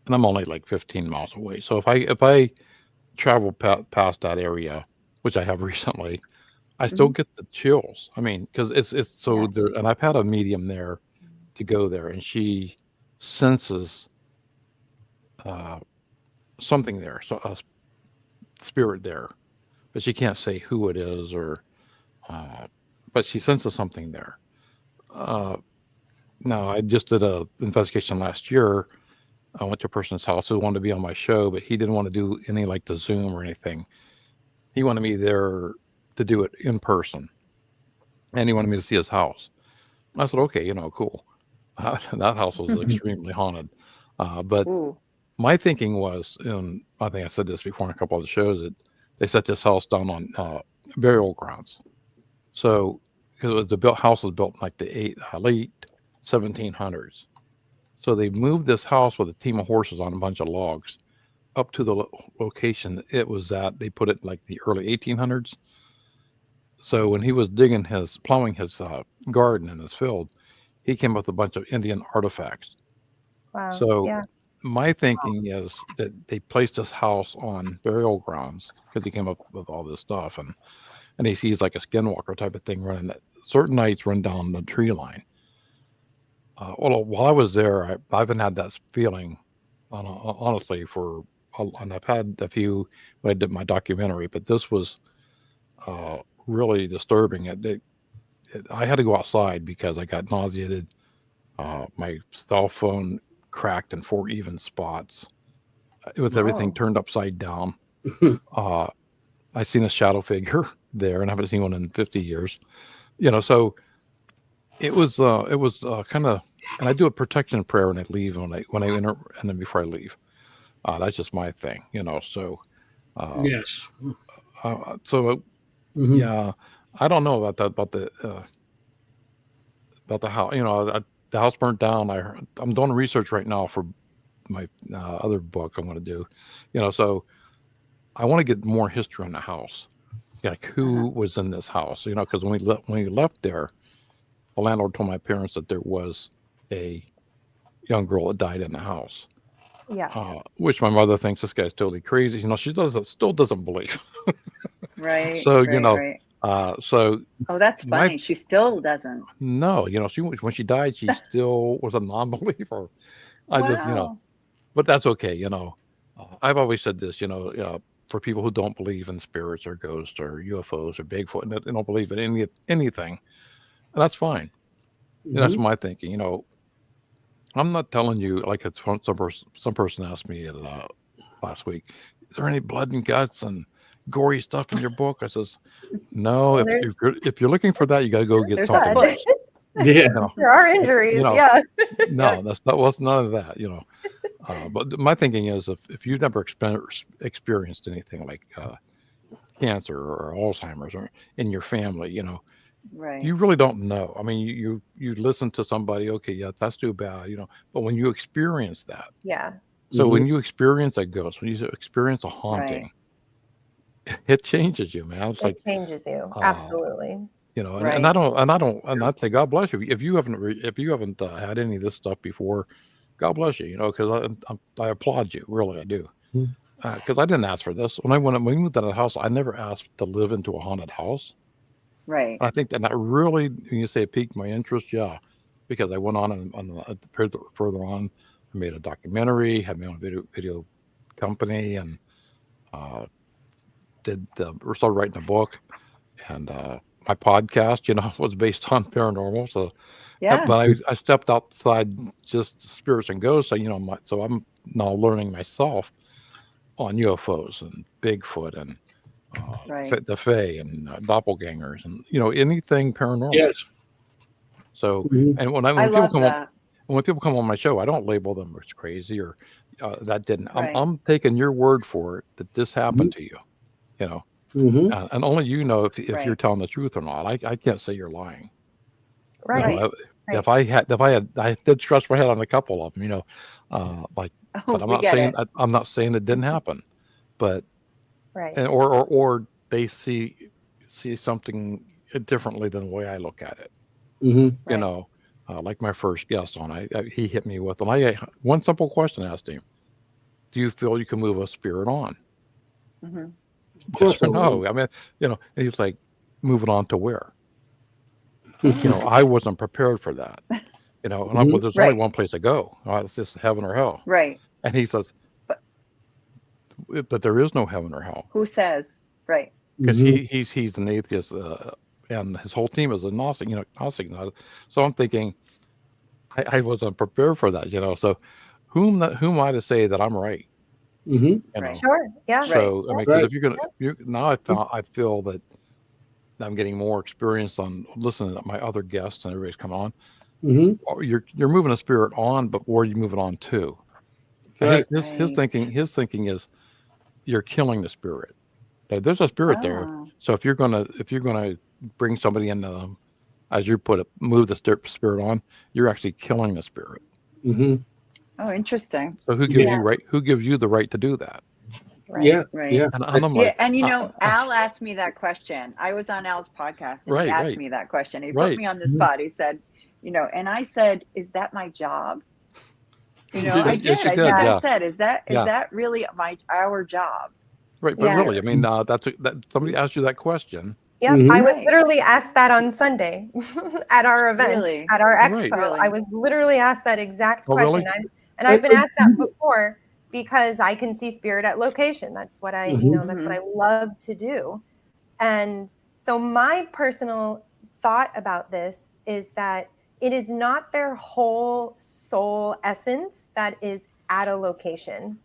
and I'm only like 15 miles away. So if I travel past that area, which I have recently, I still get the chills. I mean, because it's so there, and I've had a medium there to go there, and she senses something there, so a spirit there, but she can't say who it is, or but she senses something there. Now, I just did a investigation last year. I went to a person's house who wanted to be on my show, but he didn't want to do any like the Zoom or anything. He wanted me there to do it in person, and he wanted me to see his house. I said, okay, cool. That house was extremely haunted. But my thinking was, and I think I said this before in a couple of the shows, that they set this house down on burial grounds. So, because the house was built in like the late 1700s. So they moved this house with a team of horses on a bunch of logs up to the location it was at. They put it in like the early 1800s. So when he was plowing his garden in his field, he came up with a bunch of Indian artifacts. Wow. So my thinking is that they placed this house on burial grounds because he came up with all this stuff, and he sees like a skinwalker type of thing running at certain nights, run down the tree line. Well, while I was there, I haven't had that feeling, honestly, and I've had a few when I did my documentary, but this was really disturbing. I had to go outside because I got nauseated. My cell phone cracked in 4 even spots with everything turned upside down. I seen a shadow figure there, and I haven't seen one in 50 years. So it was kind of, and I do a protection prayer when I leave, when I enter, and then before I leave. That's just my thing, So yes. Yeah, I don't know about that, about the house. The house burnt down. I'm doing research right now for my other book I'm going to do. So I want to get more history on the house, like who was in this house. Because when we left there, the landlord told my parents that there was a young girl that died in the house. Yeah. Which my mother thinks this guy's totally crazy. She still doesn't believe. Right. So Right. so Oh, that's funny. She still doesn't. No, she when she died, she still was a non-believer. I just Wow. but that's okay. I've always said this. For people who don't believe in spirits or ghosts or UFOs or Bigfoot, and they don't believe in anything, and that's fine. That's my thinking. I'm not telling you like it's some person asked me last week, is there any blood and guts and gory stuff in your book? I says, no. Well, If you're looking for that, you got to go get There's something blood. else. Yeah. There are injuries. Yeah. No, was none of that. But my thinking is, if you've never experienced anything like cancer or Alzheimer's or in your family, Right. you really don't know. I mean, you listen to somebody, okay, yeah, that's too bad, but when you experience that, Yeah. so when you experience a ghost, when you experience a haunting, it changes you, man. It's It changes you. Absolutely. and I say, God bless you. If you haven't had any of this stuff before, God bless you, because I applaud you, really, I do. Because I didn't ask for this. When we moved out of the house, I never asked to live into a haunted house. Right. I think that really, when you say it piqued my interest, yeah, because I went on further on, I made a documentary, had my own video company, and started writing a book, and my podcast, was based on paranormal. So, Yeah. but I stepped outside just spirits and ghosts. So, so I'm now learning myself on UFOs and Bigfoot and the Fae and doppelgangers and anything paranormal. Yes. So and when people come on my show, I don't label them as crazy or that didn't. I'm taking your word for it that this happened to you. And only if you're telling the truth or not. I can't say you're lying. Right. If I did scratch my head on a couple of them. But I'm not saying it didn't happen, but or they see something differently than the way I look at it. Like my first guest on, he hit me with, and I one simple question I asked him: do you feel you can move a spirit on? Mm-hmm. Of course, no. I mean, and he's like, moving on to where? I wasn't prepared for that. And there's only one place to go. It's just heaven or hell. Right. And he says, but there is no heaven or hell. Who says? Right. Because he's an atheist, and his whole team is a Gnostic. So I'm thinking, I wasn't prepared for that. So whom am I to say that I'm right? Sure. Yeah. So I mean, because if you're gonna, I feel that I'm getting more experience on listening to my other guests and everybody's coming on. You're moving a spirit on, but where are you moving on to? Right. His thinking is you're killing the spirit. There's a spirit there. So if you're gonna bring somebody in, as you put it, move the spirit on, you're actually killing the spirit. Oh, interesting. So who gives you right? Who gives you the right to do that? Right. Yeah. Right. Yeah. And I'm like, and Al asked me that question. I was on Al's podcast and he asked me that question. He put me on the spot. He said, and I said, is that my job? I did. I said, is that really our job? Right. But really, I mean, that somebody asked you that question. Yeah, I was literally asked that on Sunday at our event, at our expo. Really? I was literally asked that exact question. Really? And I've been asked that before because I can see spirit at location. That's what I, that's what I love to do. And so my personal thought about this is that it is not their whole soul essence that is at a location.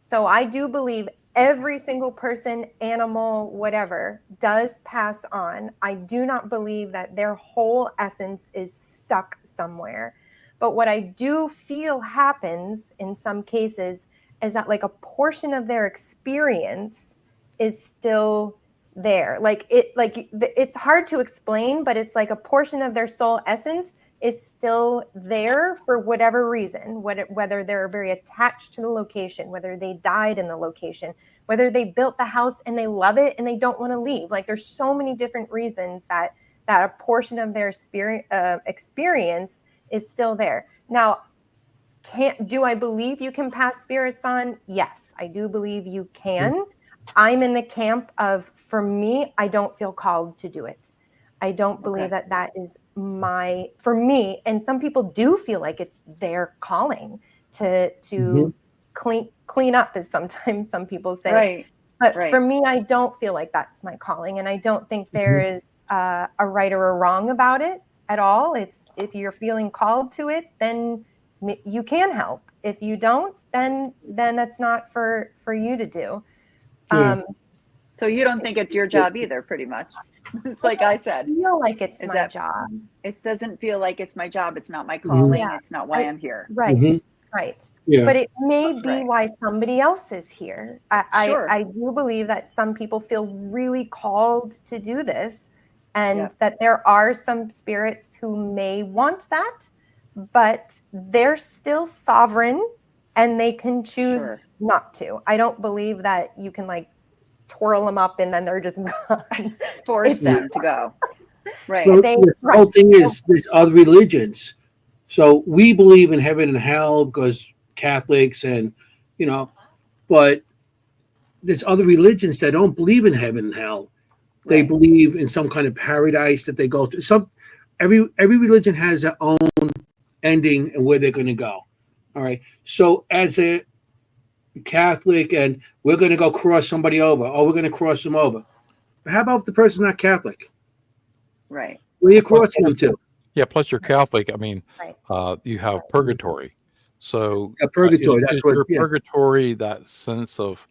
So I do believe every single person, animal, whatever, does pass on. I do not believe that their whole essence is stuck somewhere. But what I do feel happens in some cases is that like a portion of their experience is still there. It's hard to explain, but it's like a portion of their soul essence is still there for whatever reason, whether they're very attached to the location, whether they died in the location, whether they built the house and they love it and they don't want to leave. Like there's so many different reasons that a portion of their experience is still there. Now, do I believe you can pass spirits on? Yes, I do believe you can. I'm in the camp of, for me, I don't feel called to do it. I don't believe that is for me. And some people do feel like it's their calling to clean up, as sometimes some people say. Right. But for me, I don't feel like that's my calling. And I don't think there is a right or a wrong about it at all. It's, if you're feeling called to it, then you can help. If you don't, then that's not for you to do. So you don't think it's your job either, pretty much. It's like I said. I feel like it's my job. It doesn't feel like it's my job. It's not my calling. It's not why I'm here. Right. Right. Yeah. But it may be why somebody else is here. I do believe that some people feel really called to do this, and that there are some spirits who may want that, but they're still sovereign and they can choose not to. I don't believe that you can like twirl them up and then they're just gone. Force them to go. Right. Well, the whole thing is there's other religions. So we believe in heaven and hell because Catholics and, but there's other religions that don't believe in heaven and hell. They believe in some kind of paradise that they go to. Every religion has their own ending and where they're going to go. All right. So as a Catholic, and we're going to go cross somebody over, or we're going to cross them over. But how about if the person's not Catholic? Right. Where are you crossing them to? Yeah. Plus, you're Catholic. I mean, you have purgatory. So purgatory. That's what. Purgatory. That sense of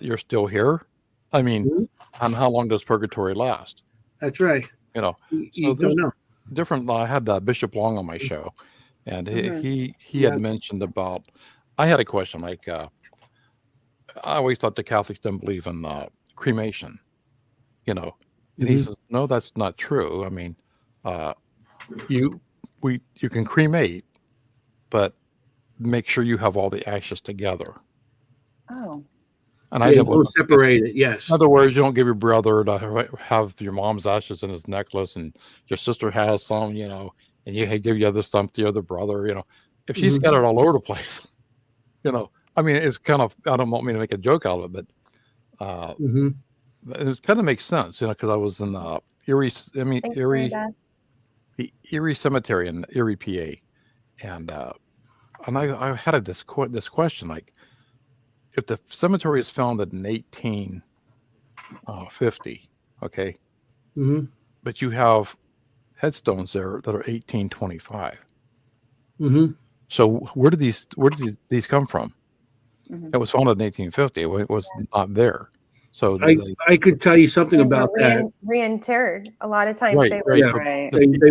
you're still here. I mean, and how long does purgatory last? That's right. You don't know. Different. I had Bishop Long on my show, and he had mentioned about. I had a question like, I always thought the Catholics didn't believe in cremation, and he says, no, that's not true. I mean, you can cremate, but make sure you have all the ashes together. Oh. And I don't separate it. Yes. In other words, you don't give your brother to have your mom's ashes in his necklace, and your sister has some, and you give the other some to your other brother. If she's got it all over the place, I mean, it's kind of, I don't want me to make a joke out of it, but it kind of makes sense, because I was in the Erie Cemetery in Erie, PA, and I had this question, like, if the cemetery is founded in 1850, okay, but you have headstones there that are 1825. So where did these come from? It was founded in 1850. It was not there. So I could tell you something about that. Reinterred a lot of times. They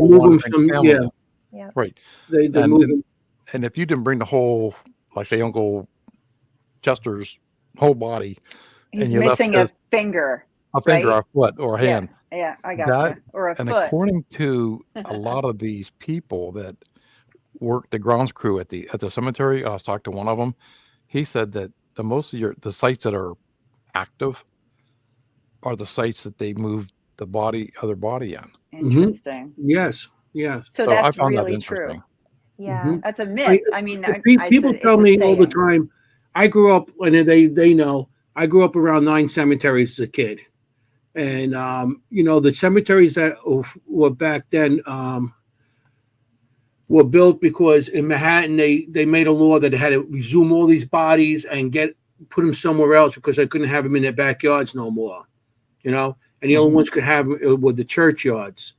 move them from right. They move them. And if you didn't bring the whole, like say Uncle Chester's whole body, he's missing a finger, or a foot, or a hand. Yeah, I got you. Or a foot. And according to a lot of these people that work the grounds crew at the cemetery, I was talking to one of them. He said that most of the sites that are active are the sites that they moved the other body in. Interesting. Yes. So that's really true. Yeah, that's a myth. I mean, people tell me all the time. I grew up, and they know, I grew up around 9 cemeteries as a kid. And, the cemeteries that were back then were built because in Manhattan, they made a law that they had to exhume all these bodies and put them somewhere else because they couldn't have them in their backyards no more, and the only ones could have them were the churchyards.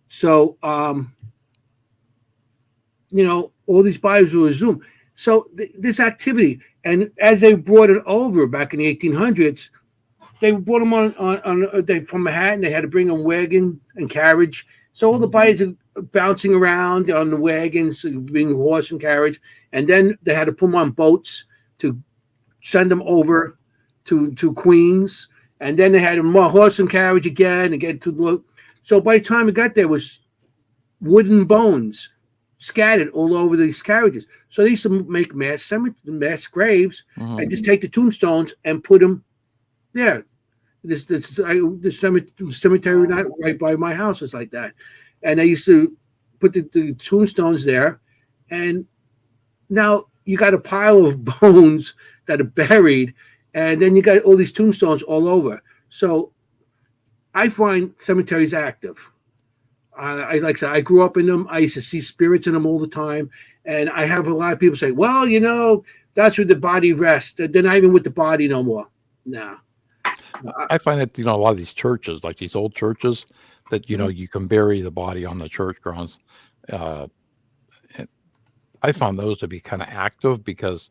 So, all these bodies were exhumed. So this activity, and as they brought it over back in the 1800s, they brought them on from Manhattan. They had to bring them wagon and carriage. So all the bodies are bouncing around on the wagons, being horse and carriage, and then they had to put them on boats to send them over to Queens, and then they had them horse and carriage again and get to. So by the time it got there, it was wooden bones scattered all over these carriages. So they used to make mass graves and just take the tombstones and put them there. This cemetery right by my house is like that, and they used to put the tombstones there, and now you got a pile of bones that are buried, and then you got all these tombstones all over. So I find cemeteries active. I like I said, I grew up in them. I used to see spirits in them all the time. And I have a lot of people say, well, that's where the body rests. They're not even with the body no more. Nah. I find that, a lot of these churches, like these old churches, that, you can bury the body on the church grounds. I found those to be kind of active because,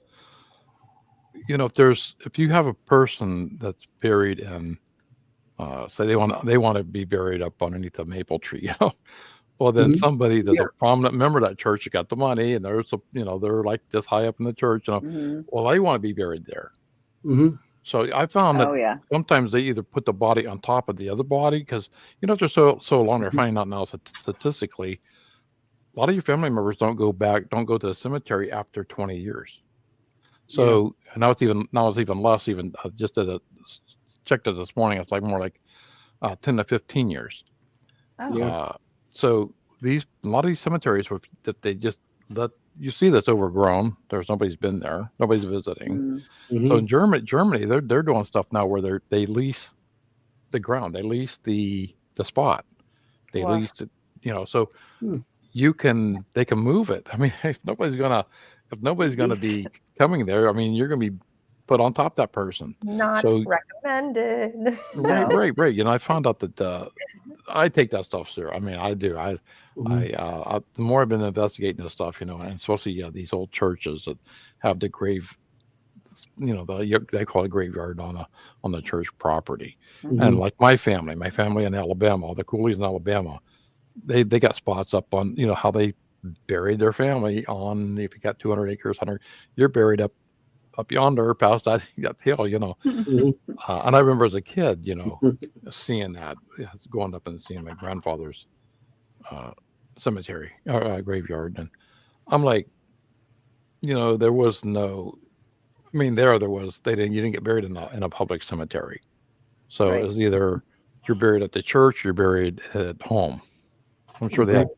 if you have a person that's buried in, say they want to be buried up underneath a maple tree, well, then somebody that's a prominent member of that church got the money, and there's they're like this high up in the church, well, they want to be buried there. So I found that sometimes they either put the body on top of the other body because, if they're so long, they're finding out now statistically, a lot of your family members don't go to the cemetery after 20 years. So and now it's even less. Even just checked it this morning. It's like more like 10 to 15 years. So a lot of these cemeteries that they just let you see that's overgrown. There's nobody's been there. Nobody's visiting. So in Germany, they're doing stuff now where they lease the ground. They lease the spot. They lease it. So they can move it. I mean, if nobody's gonna be coming there, I mean, you're gonna be put on top of that person. Not recommended. Right. I found out that I take that stuff serious. I mean, I do. The more I've been investigating this stuff, and especially these old churches that have the grave, they call it a graveyard on the church property. And like my family in Alabama, the Coolies in Alabama, they got spots up on, how they buried their family on, if you got 200 acres, 100, you're buried up yonder past that hill, and I remember as a kid, seeing that, going up and seeing my grandfather's cemetery, graveyard, and I'm like, there was no, I mean, you didn't get buried in a public cemetery, so it was either you're buried at the church, you're buried at home. I'm sure they had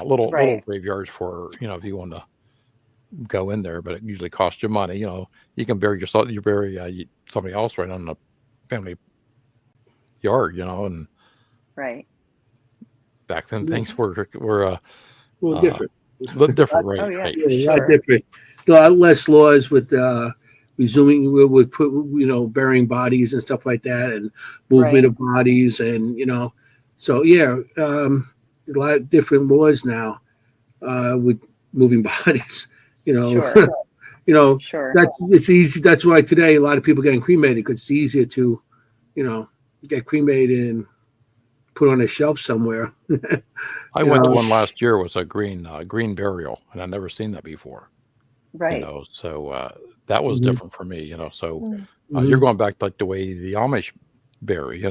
little graveyards for, if you want to go in there, but it usually costs you money. You can bury yourself, you bury somebody else right on the family yard, and back then things were well, different. A little different, right? A lot different. A lot less laws with resuming, with burying bodies and stuff like that, and movement of bodies, and so a lot of different laws now with moving bodies. It's easy. That's why today a lot of people getting cremated because it's easier to, get cremated and put on a shelf somewhere. I went to one last year. Was a green burial, and I'd never seen that before. So that was different for me. So you're going back like the way the Amish bury.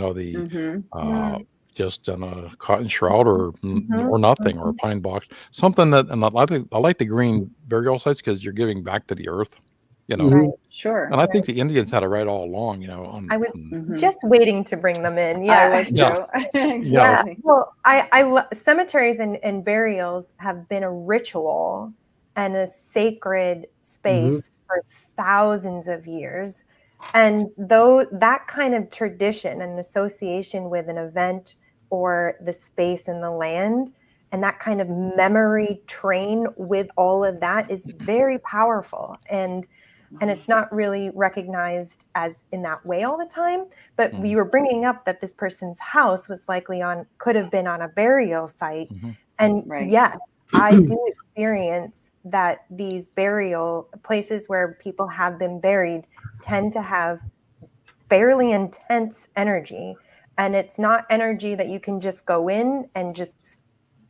Just in a cotton shroud or nothing, or a pine box, something that, and I like the green burial sites because you're giving back to the earth, Right. Sure. And I think the Indians had it right all along, I was just waiting to bring them in. I was too. Exactly. Well, cemeteries and burials have been a ritual and a sacred space for thousands of years. And though that kind of tradition and association with an event or the space and the land, and that kind of memory train with all of that is very powerful. And it's not really recognized as in that way all the time. But we were bringing up that this person's house was could have been on a burial site. And yes, I do experience that these burial places where people have been buried tend to have fairly intense energy. And it's not energy that you can just go in and just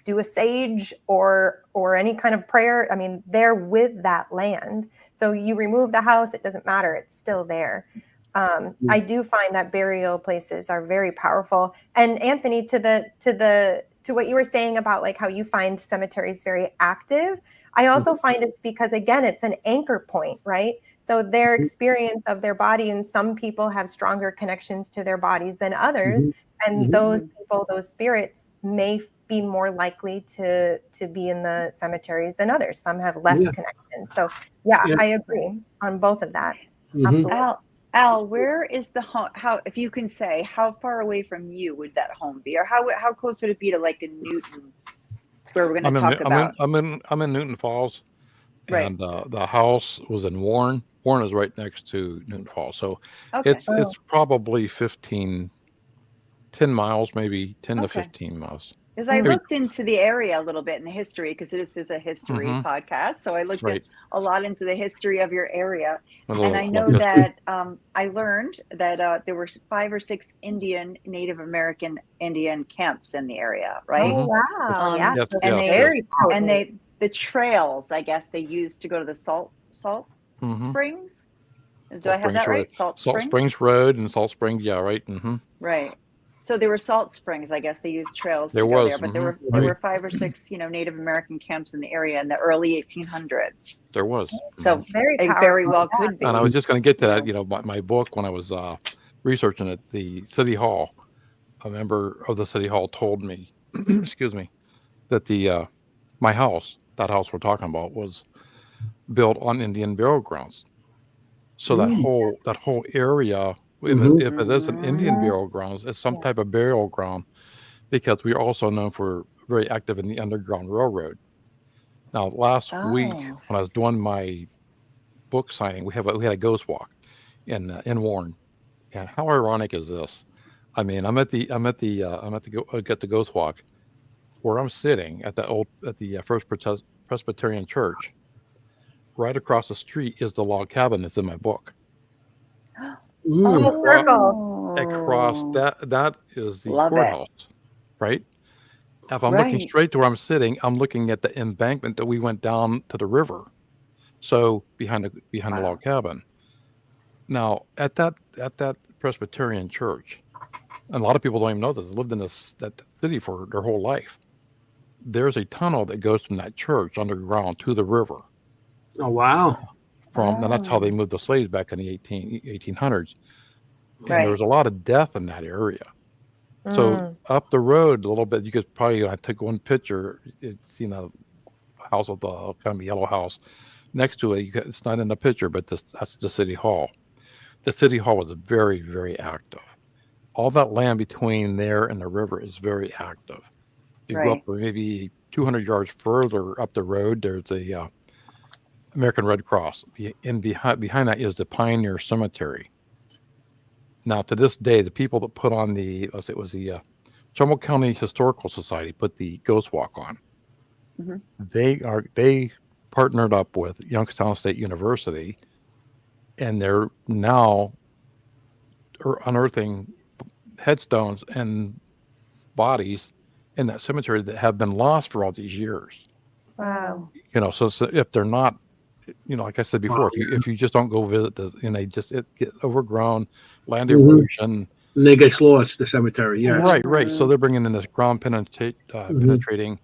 do a sage or any kind of prayer. I mean, they're with that land. So you remove the house, it doesn't matter. It's still there. I do find that burial places are very powerful. And Anthony, to what you were saying about like how you find cemeteries very active, I also find it's because, again, it's an anchor point, right? So their experience of their body, and some people have stronger connections to their bodies than others. And those people, those spirits may be more likely to be in the cemeteries than others. Some have less connection. So I agree on both of that. Absolutely. Al, where is the home? How, if you can say, how far away from you would that home be, or how close would it be to like in Newton, where we're going to talk about? I'm in Newton Falls, Right. and the house was in Warren. Warren is right next to Newton Falls, so it's probably 10 miles, maybe 10 to 15 miles. Because I looked into the area a little bit in the history, because this is a history podcast. So I looked at a lot into the history of your area. And I know that I learned that there were 5 or 6 Native American Indian camps in the area, right? Oh, wow. Yes, and the trails, I guess, they used to go to the salt springs. Do I have that right? Salt Springs Road and Salt Springs. Yeah, right. Right. So there were salt springs. I guess they used trails to go there, but there were 5 or 6, Native American camps in the area in the early 1800s. There was. So it very well could be. And I was just going to get to that. My book, when I was researching it, the City Hall, a member of the City Hall told me, excuse me, that my house, that house we're talking about, was built on Indian burial grounds. So that whole area. If it is an Indian burial grounds, it's some type of burial ground, because we're also known for very active in the Underground Railroad. Now, last week when I was doing my book signing, we had a ghost walk in Warren. And how ironic is this? I mean, I'm at the ghost walk, where I'm sitting at the First Presbyterian Church. Right across the street is the log cabin that's in my book. Across that is the courthouse, right? If I'm looking straight to where I'm sitting, I'm looking at the embankment that we went down to the river. So behind the log cabin. Now at that Presbyterian church, and a lot of people don't even know this, they lived in that city for their whole life. There's a tunnel that goes from that church underground to the river. Oh wow! And that's how they moved the slaves back in the 1800s. And there was a lot of death in that area. So up the road a little bit, you could probably, I took one picture, it's a house with a kind of a yellow house next to it. It's not in the picture, but that's the City Hall. The City Hall was very, very active. All that land between there and the river is very active. You go up maybe 200 yards further up the road, there's a American Red Cross. Behind that is the Pioneer Cemetery. Now, to this day, the people that put on the Trumbull County Historical Society put the Ghost Walk on. They partnered up with Youngstown State University, and they're now unearthing headstones and bodies in that cemetery that have been lost for all these years. Wow. So if they're not, like I said before, if you just don't go visit it get overgrown, land erosion, and they get lost, the cemetery. Yes. Right. So they're bringing in this ground penetrating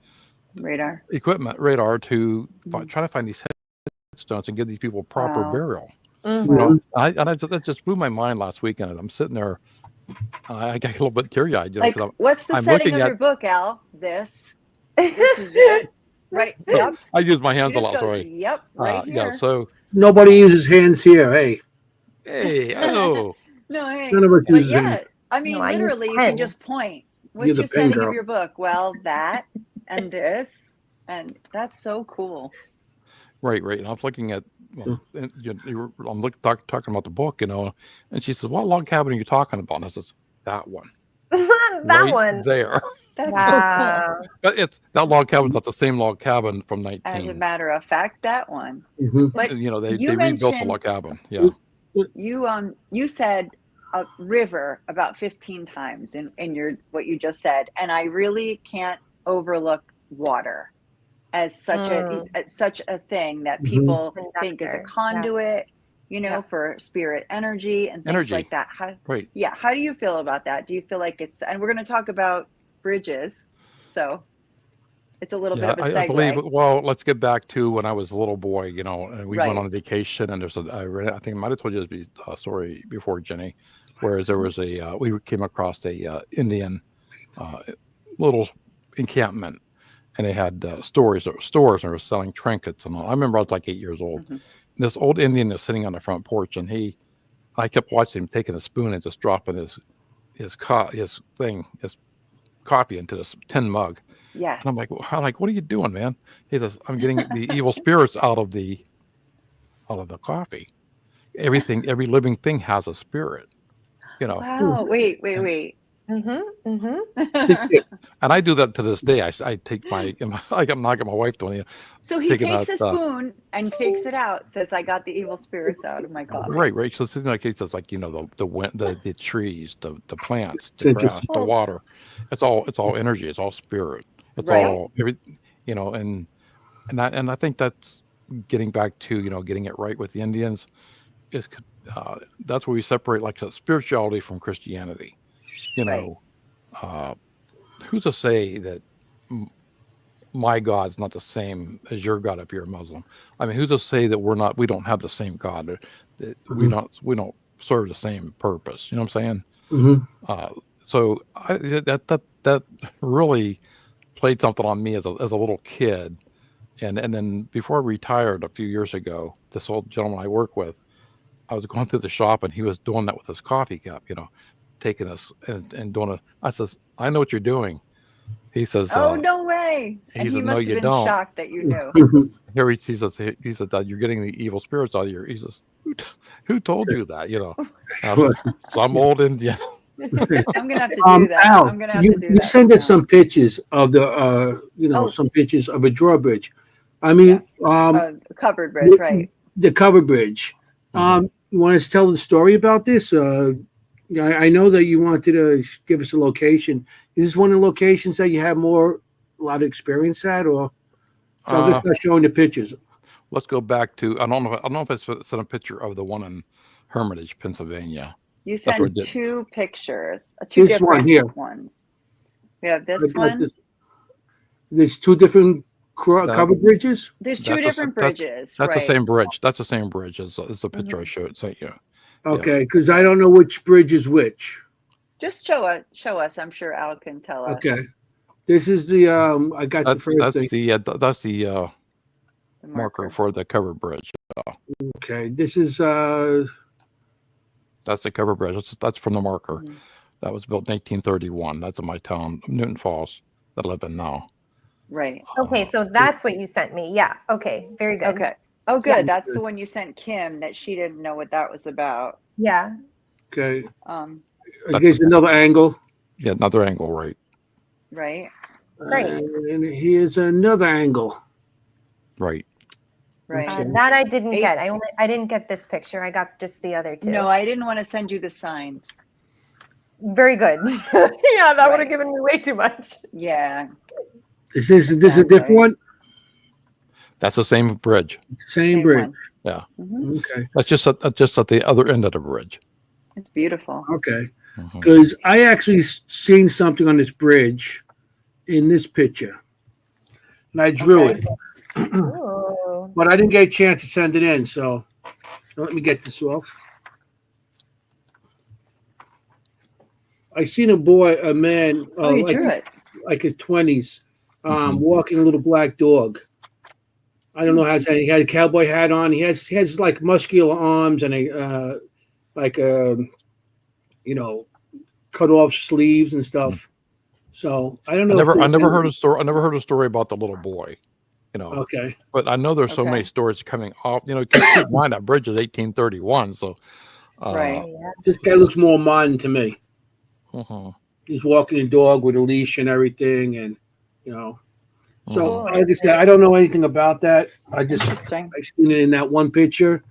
radar to try to find these headstones and give these people proper burial. That just blew my mind last weekend. I'm sitting there, I got a little bit teary-eyed. What's the setting of your book, Al? This is it. Right. Yep. I use my hands a lot. Sorry. Yep. Right here. Yeah. So nobody uses hands here. Hey. Oh. No. Hey. None of us uses hands. I mean, literally, you can just point. What's your setting of your book? Well, that and this, and that's so cool. Right. And I was looking at. I'm talking about the book, and she says, "What log cabin are you talking about?" And I says, "That one." That one That's there. so cool. But that log cabin's not the same log cabin from 19. As a matter of fact, that one. But they rebuilt the log cabin. Yeah. You said a river about 15 times in your what you just said, and I really can't overlook water as such a thing that people think is a conduit, for spirit energy and things like that. How do you feel about that? Do you feel like and we're going to talk about bridges, so it's a little bit of a segue. I believe, well, let's get back to when I was a little boy, and we went on a vacation, and I think I might have told you this story before, Jenny, whereas there was we came across a little encampment, and they had stores, and they were selling trinkets and all. I remember I was like 8 years old. Mm-hmm. And this old Indian is sitting on the front porch, and I kept watching him taking a spoon and just dropping his coffee into this tin mug. Yes. And I'm like, what are you doing, man? He says, I'm getting the evil spirits out of the coffee. Every living thing has a spirit, you know. Wow. Wait. And I do that to this day. I take my, I'm not getting my wife doing it. So he takes a spoon and takes it out, says, I got the evil spirits out of my coffee. Right. So it's like, he says, like, you know, the trees, the plants, the grass, the water. It's all energy. It's all spirit. It's all you know, and I think that's getting back to, you know, getting it right with the Indians is that's where we separate like spirituality from Christianity. You know, who's to say that my God's not the same as your God if you're a Muslim? I mean, who's to say that we don't have the same God, that we don't serve the same purpose? You know what I'm saying? So that really played something on me as a little kid, and then before I retired a few years ago, this old gentleman I work with, I was going through the shop and he was doing that with his coffee cup, you know, taking us and doing it. I says, I know what you're doing. He says, oh, no way. And he must have been shocked that you knew. Here he says that you're getting the evil spirits out of your. He says, who told you that? You know, some old Indian. I'm gonna have to do that. Al, I'm gonna have to do that. You send us some pictures of the, some pictures of a drawbridge. I mean, covered bridge, right? The covered bridge. You want us to tell the story about this? I know that you wanted to give us a location. Is this one of the locations that you have a lot of experience at, or let's start showing the pictures? Let's go back to I don't know if I sent a picture of the one in Hermitage, Pennsylvania. You sent two pictures, two different ones. We have this one. There's two different covered bridges. There's two different bridges. That's the same bridge. That's the same bridge as the picture I sent you. Okay, because I don't know which bridge is which. Just show us. I'm sure Al can tell us. Okay, this is the I got the first thing. That's the marker for the covered bridge. Okay, this is that's the covered bridge. That's from the marker. That was built in 1831. That's in my town, Newton Falls, that I live in now. Right. Okay, so that's what you sent me. Yeah. Okay. Very good. Okay. Oh, good. Yeah. That's the one you sent Kim that she didn't know what that was about. Yeah. Okay. There's another angle. Yeah, another angle, right. Right. And here's another angle. Right. Right. That I didn't get. I didn't get this picture. I got just the other two. No, I didn't want to send you the sign. Very good. Yeah, that would have given me way too much. Yeah. Is this a different one? That's the same bridge. Same bridge. One. Yeah. Okay. That's just at the other end of the bridge. It's beautiful. Okay. Because I actually seen something on this bridge in this picture, and I drew it, but I didn't get a chance to send it in. So let me get this off. I seen a man, like a 20s, walking a little black dog. I don't know how he had a cowboy hat on. He has like muscular arms and cut off sleeves and stuff. So I don't know. I never heard a story. I never heard a story about the little boy. Okay. But I know there's so many stories coming off. Keep in mind that bridge is 1831. So this guy looks more modern to me. He's walking a dog with a leash and everything, and So like I said, I don't know anything about that. I seen it in that one picture.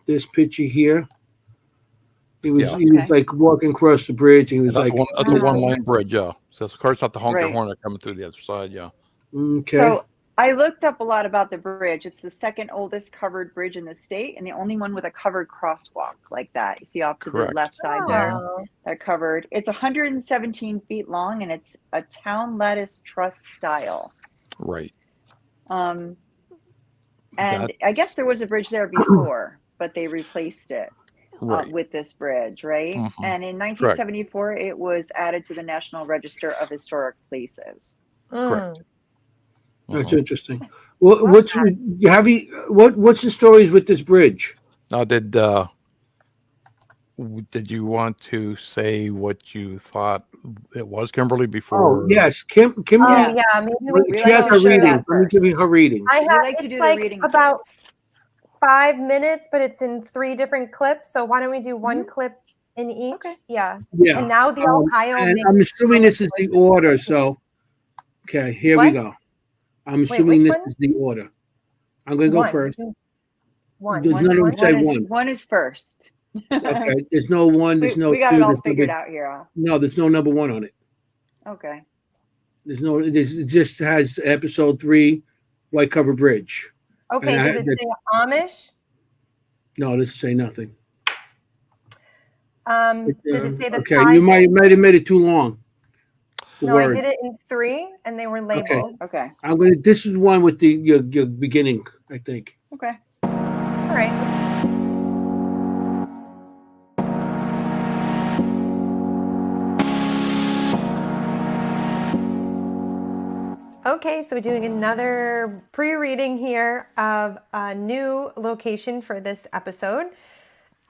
This picture here. He was like walking across the bridge, and he was that's like, that's a one-lane bridge, yeah. So of course, not the honker horn coming through the other side, yeah. Okay. So I looked up a lot about the bridge. It's the second oldest covered bridge in the state, and the only one with a covered crosswalk like that. You see off to the left side there, that covered. It's 117 feet long, and it's a town lattice truss style. Right. And I guess there was a bridge there before, but they replaced it with this bridge, right? And in 1974, it was added to the National Register of Historic Places. Correct. That's interesting. What's the stories with this bridge? Now, did you want to say what you thought it was, Kimberly, before? Oh yes, Kim. Oh yeah, maybe She has her reading. Let me give you her reading. We like to do the reading about first. 5 minutes, but it's in 3 different clips. So why don't we do one clip in each? Okay. Yeah. Yeah. And now the Ohio. And I'm assuming this is the order. So, okay, here we go. I'm assuming this is the order. I'm going to go first. One. There's none of them say one. One is first. Okay. There's no one. There's no we got two. it all figured out here. No, there's no number 1 on it. Okay. There's no. It just has episode 3, White Cover Bridge. Okay. Does it say Amish? No, this say nothing. Does it say the okay, size? you might have made it too long. No, I did it in 3, and they were labeled. Okay. I'm gonna. This is one with your beginning, I think. Okay. All right. Okay, so we're doing another pre-reading here of a new location for this episode.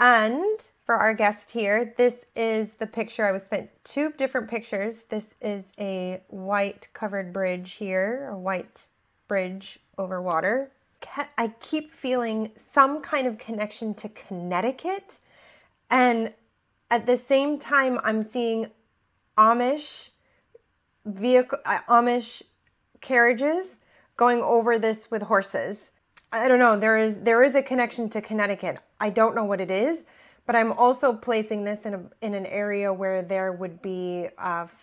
And for our guest here, this is the picture. I was spent 2 different pictures. This is a white covered bridge here, a white bridge over water. I keep feeling some kind of connection to Connecticut. And at the same time, I'm seeing Amish carriages going over this with horses. I don't know. There is a connection to Connecticut. I don't know what it is, but I'm also placing this in an area where there would be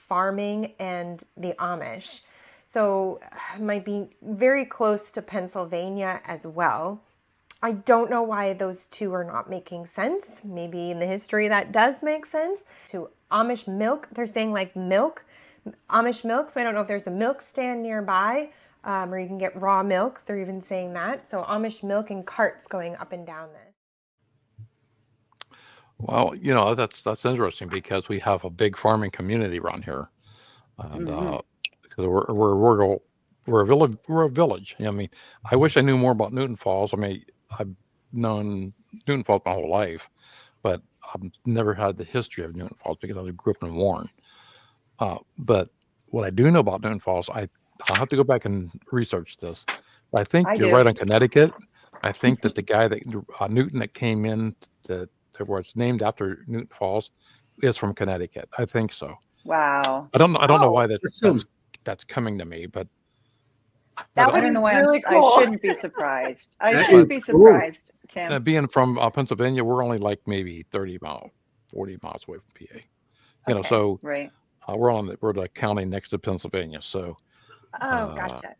farming and the Amish. So it might be very close to Pennsylvania as well. I don't know why those two are not making sense. Maybe in the history that does make sense. To Amish milk, they're saying like milk. Amish milk, so I don't know if there's a milk stand nearby or you can get raw milk. They're even saying that. So Amish milk and carts going up and down this. Well, that's interesting because we have a big farming community around here, and because we're a village. I mean, I wish I knew more about Newton Falls. I mean, I've known Newton Falls my whole life, but I've never had the history of Newton Falls because I grew up in Warren. But what I do know about Newton Falls, I'll have to go back and research this. But I think you're right on Connecticut. I think that the guy Newton that came in that was named after Newton Falls is from Connecticut. I think so. Wow. I don't know why that's coming to me, but I don't know why really cool. I shouldn't be surprised. I shouldn't be surprised, Kim. Being from Pennsylvania, we're only like maybe 40 miles away from PA. So right. We're the county next to Pennsylvania. So. Gotcha.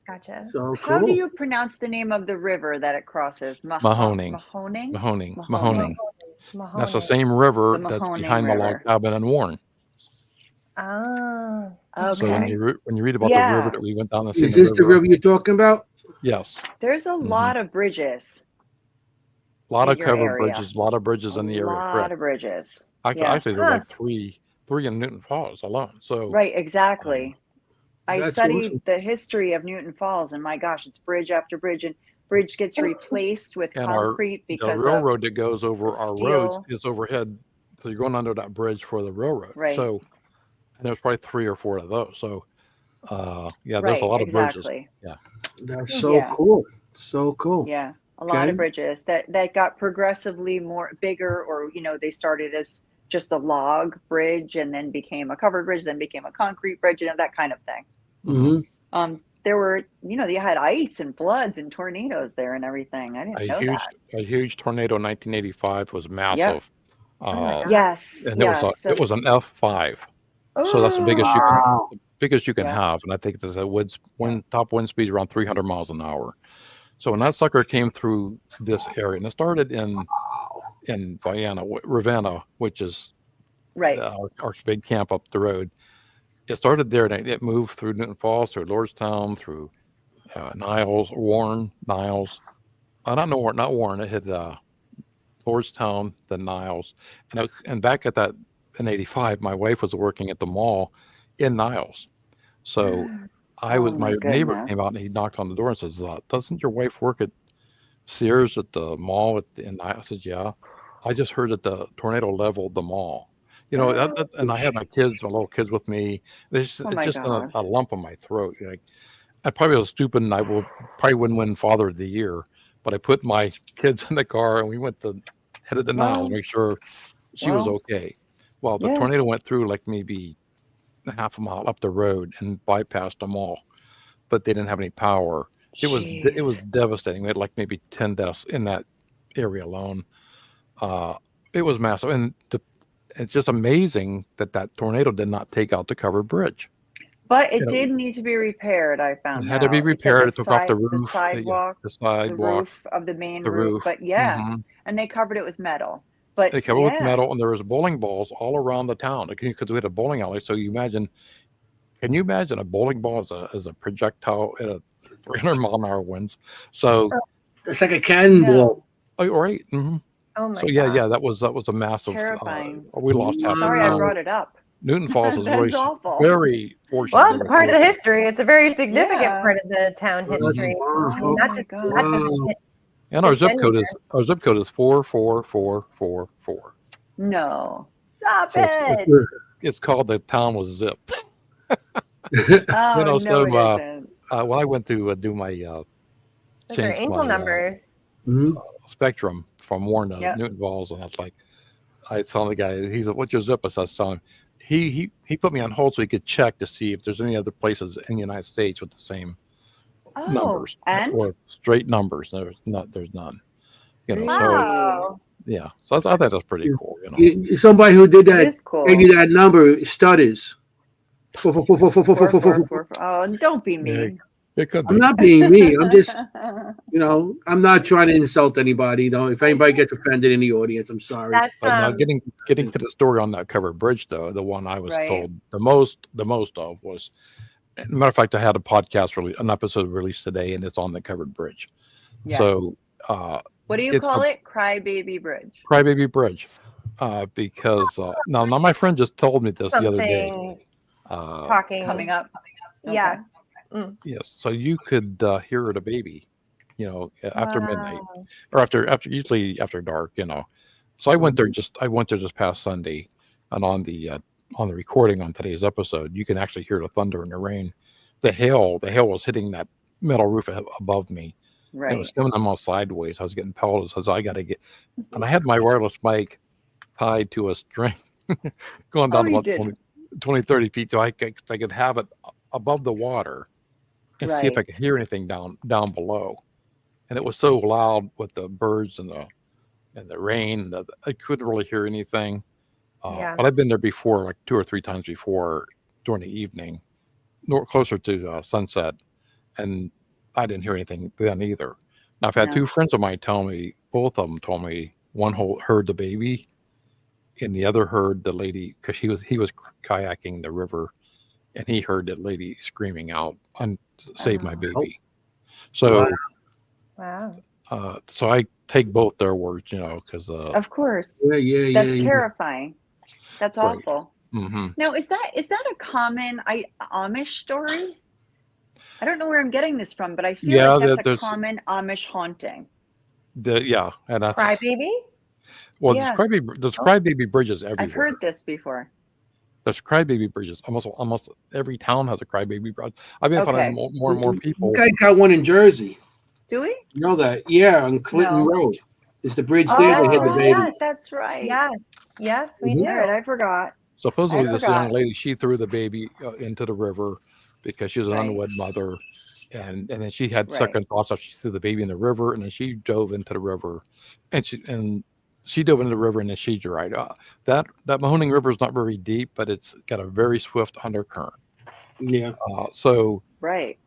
So cool. How do you pronounce the name of the river that it crosses? Mahoning. That's the same river that's behind the log cabin in Warren. Oh. Okay. So when you read about the river that we went down and is this the river you're talking about? Yes. There's a lot of bridges. A lot of covered bridges. A lot of bridges in the area. A lot of bridges. Actually, there's like three in Newton Falls alone. So right, exactly. I studied the history of Newton Falls, and my gosh, it's bridge after bridge, and bridge gets replaced with concrete because the railroad that goes over our roads is overhead. So you're going under that bridge for the railroad. Right. So and there's probably 3 or 4 of those. So there's a lot of bridges. Yeah. That's so cool. So cool. Yeah. A lot of bridges that got progressively bigger, or they started as just a log bridge and then became a covered bridge, then became a concrete bridge, that kind of thing. Mm-hmm. There were, you had ice and floods and tornadoes there and everything. I didn't know that. A huge tornado in 1985 was massive. Yep. Yes. And it was an F5. So that's the biggest you can have. And I think there's top wind speed around 300 miles an hour. So when that sucker came through this area, and it started in Ravenna, which is our big camp up the road. It started there, and it moved through Newton Falls, through Lordstown, through Warren, Niles. Not Warren. It hit Lordstown, then Niles, and back at that in '85, my wife was working at the mall in Niles. So My neighbor came out and he knocked on the door and says, "Doesn't your wife work at Sears at the mall?" And I said, "Yeah." I just heard that the tornado leveled the mall. And I had my little kids with me. It's just a lump in my throat. I probably was stupid, and probably wouldn't win Father of the Year. But I put my kids in the car, and we headed to Niles to make sure she was okay. Well, the tornado went through like maybe half a mile up the road and bypassed the mall, but they didn't have any power. It was devastating. We had like maybe 10 deaths in that area alone. It was massive, and it's just amazing that tornado did not take out the covered bridge. But it did need to be repaired. I found it had to be repaired. It took off the roof, the sidewalk, the roof of the main roof. But and they covered it with metal. But they covered it with metal, and there was bowling balls all around the town because we had a bowling alley. So can you imagine a bowling ball as a projectile at a 300-mile-an-hour winds? So it's like a cannonball. Oh, right. Mm-hmm. Oh my! So God. that was a massive. Terrifying. We lost half. Sorry, I brought it up. Newton Falls is really awful. very fortunate. Well, it's part of the history. It's a very significant part of the town history. And our zip code is 44444. No. Stop it. It's called the town was zip. It isn't. When I went to do my change my numbers. Spectrum from Warren to Newton Falls, and I told the guy, he's like, "What's your zip?" I was telling him. He put me on hold so he could check to see if there's any other places in the United States with the same numbers or straight numbers. There's none. Wow. So I thought that was pretty cool. Somebody who did that cool. gave you that number stutters. Oh, don't be mean. It could be. I'm not being mean. I'm just, I'm not trying to insult anybody. If anybody gets offended in the audience, I'm sorry. That's, now getting to the story on that covered bridge, though, the one I was told the most of was, as a matter of fact, I had a podcast an episode released today, and it's on the covered bridge. Yes. So, what do you call it? Crybaby Bridge. Crybaby Bridge, because now my friend just told me this the other day. Coming up. Okay. Yeah. Yes, so you could hear the baby, after midnight or usually after dark, So I went there just past Sunday, and on the recording on today's episode, you can actually hear the thunder and the rain. The hail was hitting that metal roof above me. Right. It was spinning them all sideways. I was getting pelted, so I got to get, and I had my wireless mic tied to a string, going down about 20, 30 feet, so I could have it above the water. And see if I could hear anything down below. And it was so loud with the birds and the rain that I couldn't really hear anything. But I've been there before, like 2 or 3 times before during the evening, closer to sunset, and I didn't hear anything then either. Now I've had 2 friends of mine both of them told me, one heard the baby, and the other heard the lady, because he was kayaking the river, and he heard that lady screaming out, "Save my baby." So, so I take both their words, because of course, that's terrifying. That's awful. Mm-hmm. Now, is that a common Amish story? I don't know where I'm getting this from, but I feel like that's a common Amish haunting. And that's Crybaby. Well, there's crybaby bridges everywhere. I've heard this before. There's crybaby bridges. Almost every town has a crybaby bridge. I've been finding more and more people. You guys got one in Jersey. Do we? You know that? Yeah, on Clinton Road. It's the bridge there that had the baby. Yes, that's right. Yes, we do. Right, I forgot. Supposedly, this young lady, she threw the baby into the river because she was an unwed mother, and then she had second thoughts after she threw the baby in the river, and then she dove into the river, and she dove into the river, and then she dried up. That Mahoning River is not very deep, but it's got a very swift undercurrent. Yeah. Right.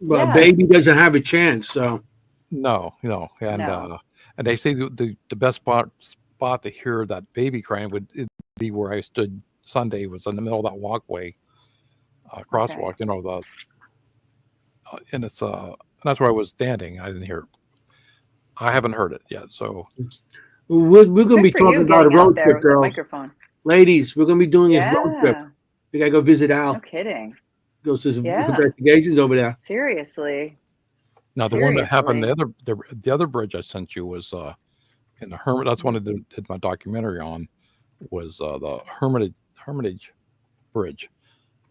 Well, baby doesn't have a chance. So. No, and they say the best spot to hear that baby crying would be where I stood Sunday. Was in the middle of that walkway, crosswalk. And it's that's where I was standing. I didn't hear it. I haven't heard it yet. So. We're going to be talking about a road trip, girls. Microphone. Ladies, we're going to be doing a road trip. We got to go visit Al. No kidding. goes to some investigations over there. Seriously. Now the one that happened, the other bridge I sent you was in the Hermit. That's one I did my documentary on. Was the Hermitage Bridge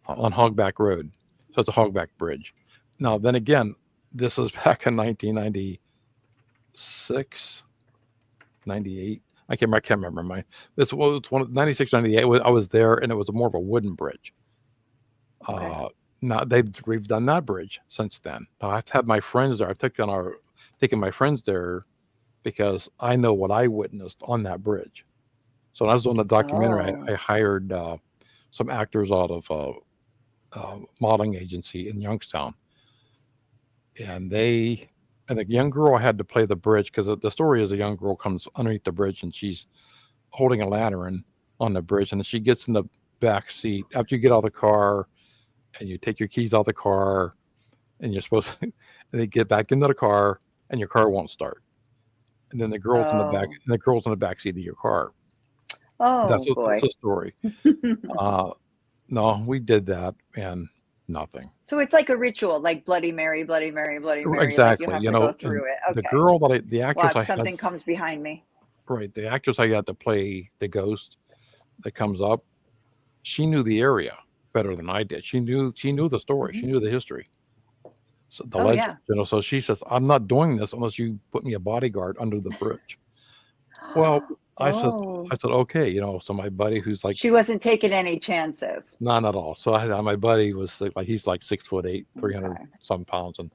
on Hogback Road. So it's a Hogback Bridge. Now then again, this is back in 1996, 98. I can't remember. This was 96, 98. I was there, and it was more of a wooden bridge. Okay. Now they've redone that bridge since then. Now, I've had my friends there. I've taken my friends there because I know what I witnessed on that bridge. So when I was doing the documentary, I hired some actors out of a modeling agency in Youngstown, and the young girl had to play the bridge because the story is a young girl comes underneath the bridge and she's holding a lantern on the bridge, and she gets in the back seat after you get out of the car. And you take your keys out of the car, and you're supposed to, and they get back into the car, and your car won't start. And then the girl's in the back, and the girl's in the back seat of your car. Oh, that's boy. That's a story. No, we did that, and nothing. So it's like a ritual, like Bloody Mary, Bloody Mary, Bloody Mary. Exactly. Like you have to go through it. Okay. The girl the actress Watch, something comes behind me. Right. The actress I got to play the ghost that comes up, she knew the area better than I did. She knew the story. She knew the history. So the legend, so she says, I'm not doing this unless you put me a bodyguard under the bridge. Well, I said, okay, so my buddy who's like, she wasn't taking any chances. None at all. So my buddy was like, he's like 6'8", 300 some pounds. And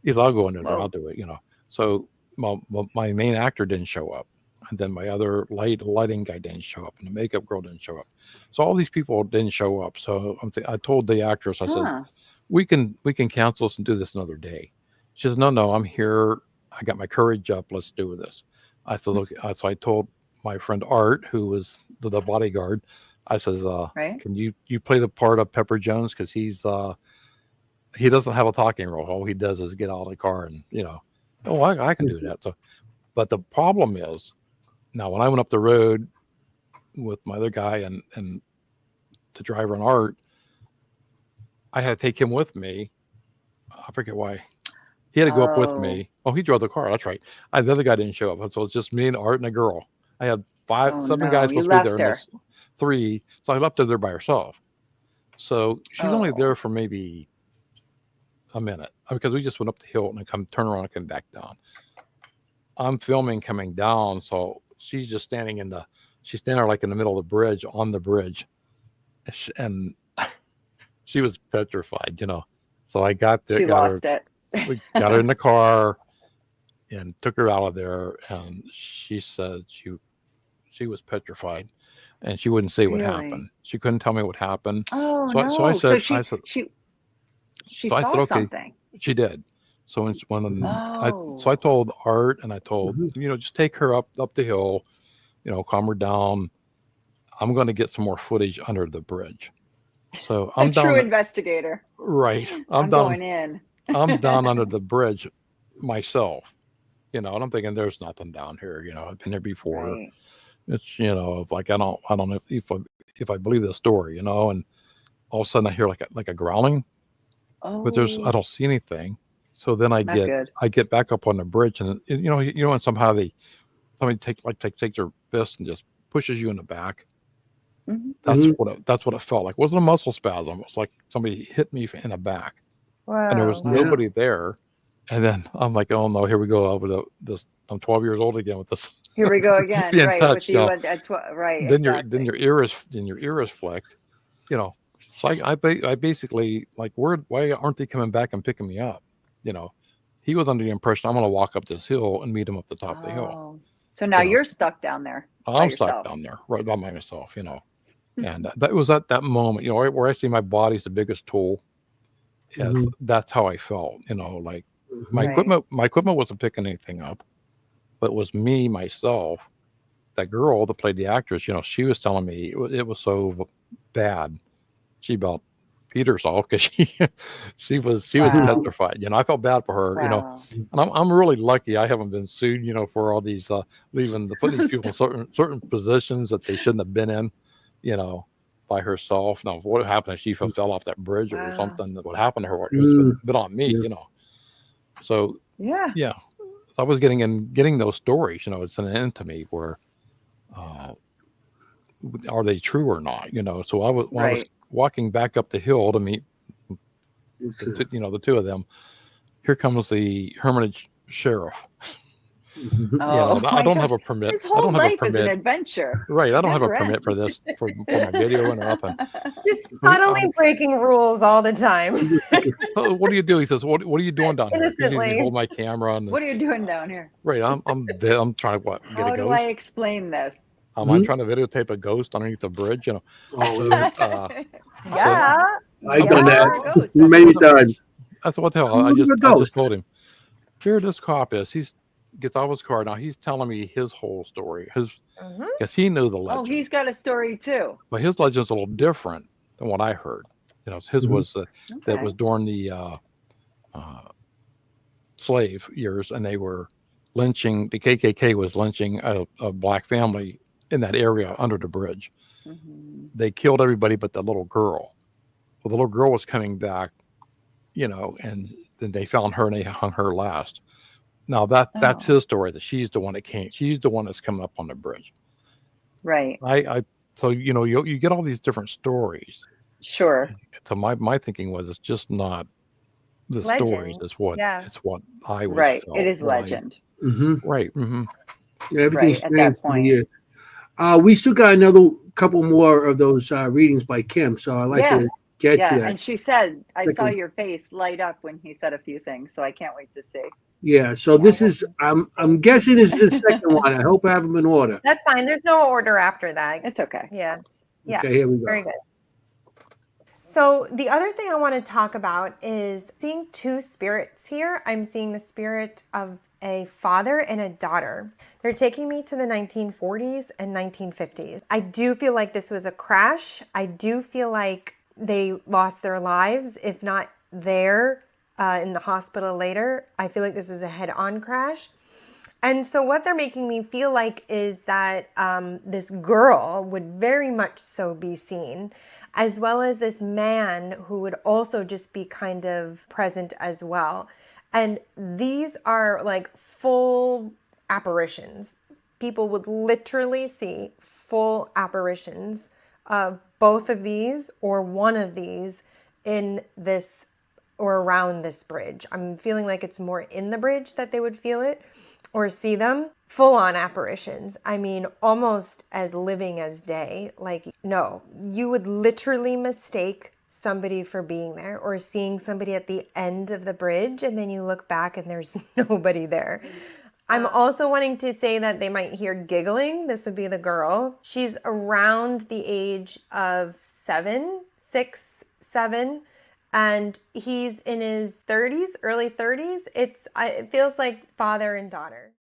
he's, I'll go in there, I'll do it, So my main actor didn't show up. And then my other lighting guy didn't show up, and the makeup girl didn't show up. So all these people didn't show up. So I told the actress, I said, we can cancel this and do this another day. She says, no, I'm here. I got my courage up. Let's do this. I said, look. So I told my friend Art, who was the bodyguard, I says, can you play the part of Pepper Jones, because he doesn't have a talking role. All he does is get out of the car and I can do that. So, but the problem is, now when I went up the road with my other guy and the driver and Art, I had to take him with me. I forget why. He had to go up with me. Oh, he drove the car. That's right. The other guy didn't show up. So it's just me and Art and a girl. I had seven guys supposed to be there. And there's 3. So I left her there by herself. So she's only there for maybe a minute, because we just went up the hill and turn around and come back down. I'm filming coming down. So she's just standing there like in the middle of the bridge, on the bridge. And she was petrified, So I got there. She lost it. We got her in the car and took her out of there. And she said she was petrified, and she wouldn't say what happened. She couldn't tell me what happened. Oh, so, no. So I said, she saw something. She did. So I told Art, and I told, just take her up the hill, calm her down. I'm going to get some more footage under the bridge. So I'm a true investigator. Right. I'm going in. I'm down under the bridge myself, and I'm thinking there's nothing down here. I've been there before. Right. It's, like, I don't know if I believe the story, and all of a sudden I hear like a growling, but I don't see anything. So then I get back up on the bridge, and and somehow somebody takes their fist and just pushes you in the back. Mm-hmm. That's what it felt like. It wasn't a muscle spasm. It was like somebody hit me in the back. Wow. And there was nobody there. And then I'm like, oh no, here we go over this. I'm 12 years old again with this. Here we go again. Right. Touched, with you. That's what. Right. Then your ear is flicked. So I basically, like, why aren't they coming back and picking me up? He was under the impression I'm going to walk up this hill and meet him up the top of the hill. So now you're stuck down there. I'm stuck down there, right by myself. And that was at that moment, where I see my body's the biggest tool. Yes, that's how I felt. Like my equipment wasn't picking anything up, but it was me, myself. That girl that played the actress, she was telling me it was so bad. She about peed herself because she was petrified. I felt bad for her. And I'm really lucky I haven't been sued. For all these putting these people in certain positions that they shouldn't have been in. by herself. Now, what happened if she fell off that bridge or Wow. something? What happened to her? It was a bit on me, Yeah. you know. So Yeah. yeah, I was getting those stories. You know, it's an end to me where are they true or not? You know. So when I was Right. walking back up the hill to meet the two of them. Here comes the Hermitage sheriff. Oh I don't my have gosh. a permit. His I whole don't have a life is an permit. adventure. Right. I don't have a Never permit for ends. this for my video and nothing. Just subtly breaking rules all the time. Oh, what do you do? He says, "What are you doing down here?" He Innocently. hold my camera and What are you doing down here? right. I'm trying to get a How do ghost. I explain this? I'm trying to videotape a ghost underneath the bridge. You know. Oh, Yeah. I've Yeah, done you're that. a ghost. You made it done. That's what the hell. Look at the I ghost. just told him. Here this cop is. He's gets out of his car now. He's telling me his whole story. Because he knew the legend. Oh, he's got a story too. But his legend's a little different than what I heard. You know, his was that was during the slave years, and they were lynching. The KKK was lynching a black family in that area under the bridge. They killed everybody but the little girl. Well, the little girl was coming back, you know, and then they found her and they hung her last. Now that's his story. That she's the one that came. She's the one that's coming up on the bridge. Right. So you know you get all these different stories. Sure. So my thinking was it's just not the Legend. stories. It's what I was. Right. Felt, it is legend. Right. Yeah, everything's Right, at that strange. We still got another couple more of those readings by Kim, so I'd like to get to that. And she said, I saw your face light up when he said a few things, so I can't wait to see. Yeah, so this is I'm guessing this is the second one. I hope I have them in order. That's fine. There's no order after that. It's okay. Yeah. Okay, here we go. Very good. So the other thing I want to talk about is seeing two spirits here. I'm seeing the spirit of a father and a daughter. They're taking me to the 1940s and 1950s. I do feel like this was a crash. I do feel like they lost their lives, if not there in the hospital later. I feel like this was a head-on crash. And so what they're making me feel like is that this girl would very much so be seen, as well as this man who would also just be kind of present as well. And these are like full apparitions. People would literally see full apparitions of both of these or one of these in this or around this bridge. I'm feeling like it's more in the bridge that they would feel it or see them. Full on apparitions. I mean, almost as living as day. Like, no, you would literally mistake somebody for being there or seeing somebody at the end of the bridge and then you look back and there's nobody there. I'm also wanting to say that they might hear giggling. This would be the girl. She's around the age of 6, 7, and he's in his 30s, early 30s. It feels like father and daughter.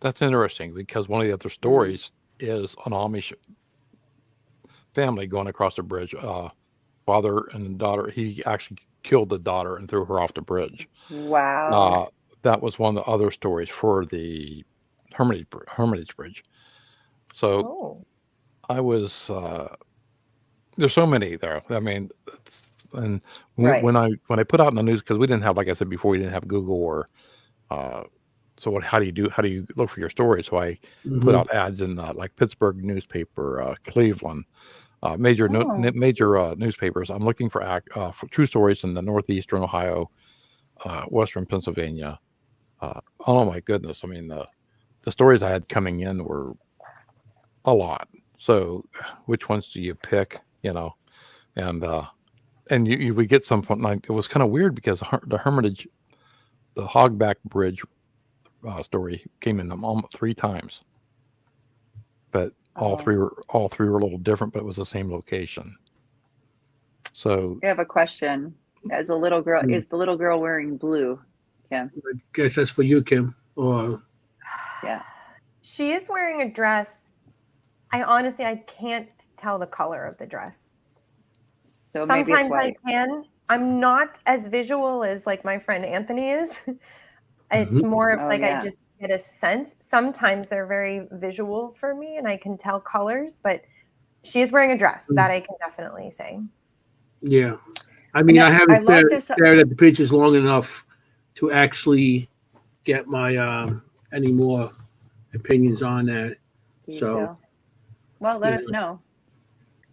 That's interesting because one of the other stories is an Amish family going across the bridge. Father and daughter. He actually killed the daughter and threw her off the bridge. Wow. That was one of the other stories for the Hermitage Bridge. So I was. There's so many there. I mean, and when I put out in the news, because we didn't have, like I said before, we didn't have Google or. So how do you look for your story? So I put out ads in like Pittsburgh newspaper, Cleveland, major newspapers. I'm looking for true stories in the Northeastern Ohio, Western Pennsylvania. Oh my goodness! I mean the stories I had coming in were a lot. So which ones do you pick? You know, and you would get some fun. Like, it was kind of weird because the Hermitage, the Hogback Bridge story came in almost 3 times, but all three were a little different, but it was the same location. So I have a question. As a little girl, is the little girl wearing blue, Kim? I guess that's for you, Kim. Or yeah, she is wearing a dress. I can't tell the color of the dress. So maybe sometimes it's white. I can. I'm not as visual as like my friend Anthony is. It's more of I just get a sense. Sometimes they're very visual for me and I can tell colors, but She is wearing a dress. That I can definitely say. Yeah. I mean, I haven't stared at the pictures long enough to actually get my any more opinions on that. Detail. Well, let us know.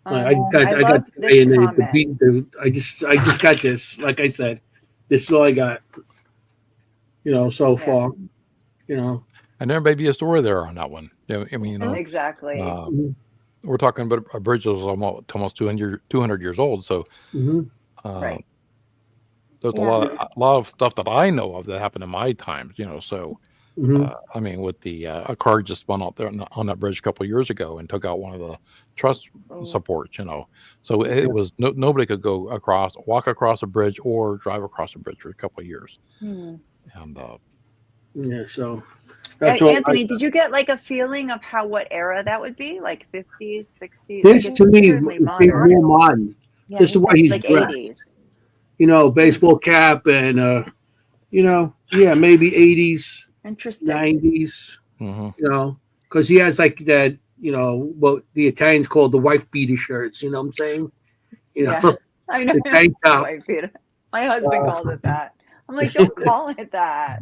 I got this comment. I just got this. Like I said, this is all I got. So far. And there may be a story there on that one. I mean, exactly. We're talking about a bridge that was almost 200 years old. So right. There's a lot of stuff that I know of that happened in my times. So I mean, with the a car just spun out there on that bridge a couple of years ago and took out one of the truss supports. So it was nobody could walk across a bridge or drive across a bridge for a couple of years. And so. Anthony, did you get like a feeling of what era that would be? Like 50s, 60s? This to me seems more modern. Yeah, just the way he's like dressed. 80s. Baseball cap and maybe 80s. Interesting. 90s. Because he has like that, what the Italians call the wife beater shirts. You know what I'm saying? I know. The tank top. Wife beater. My husband called it that. I'm like, don't call it that.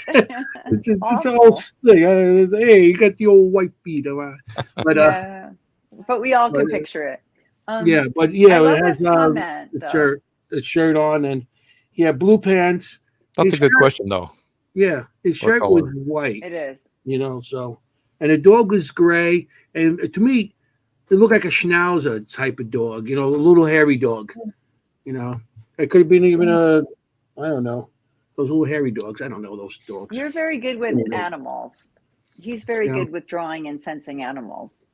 it's all thing. Hey, you got the old white beater. But but we all can picture it. I love it has this comment, the shirt on and blue pants. That's a good question though. Yeah, his shirt was white. It is. So and the dog was gray, and to me, it looked like a schnauzer type of dog. A little hairy dog. It could have been even I don't know. Those little hairy dogs. I don't know those dogs. You're very good with animals. He's very good with drawing and sensing animals.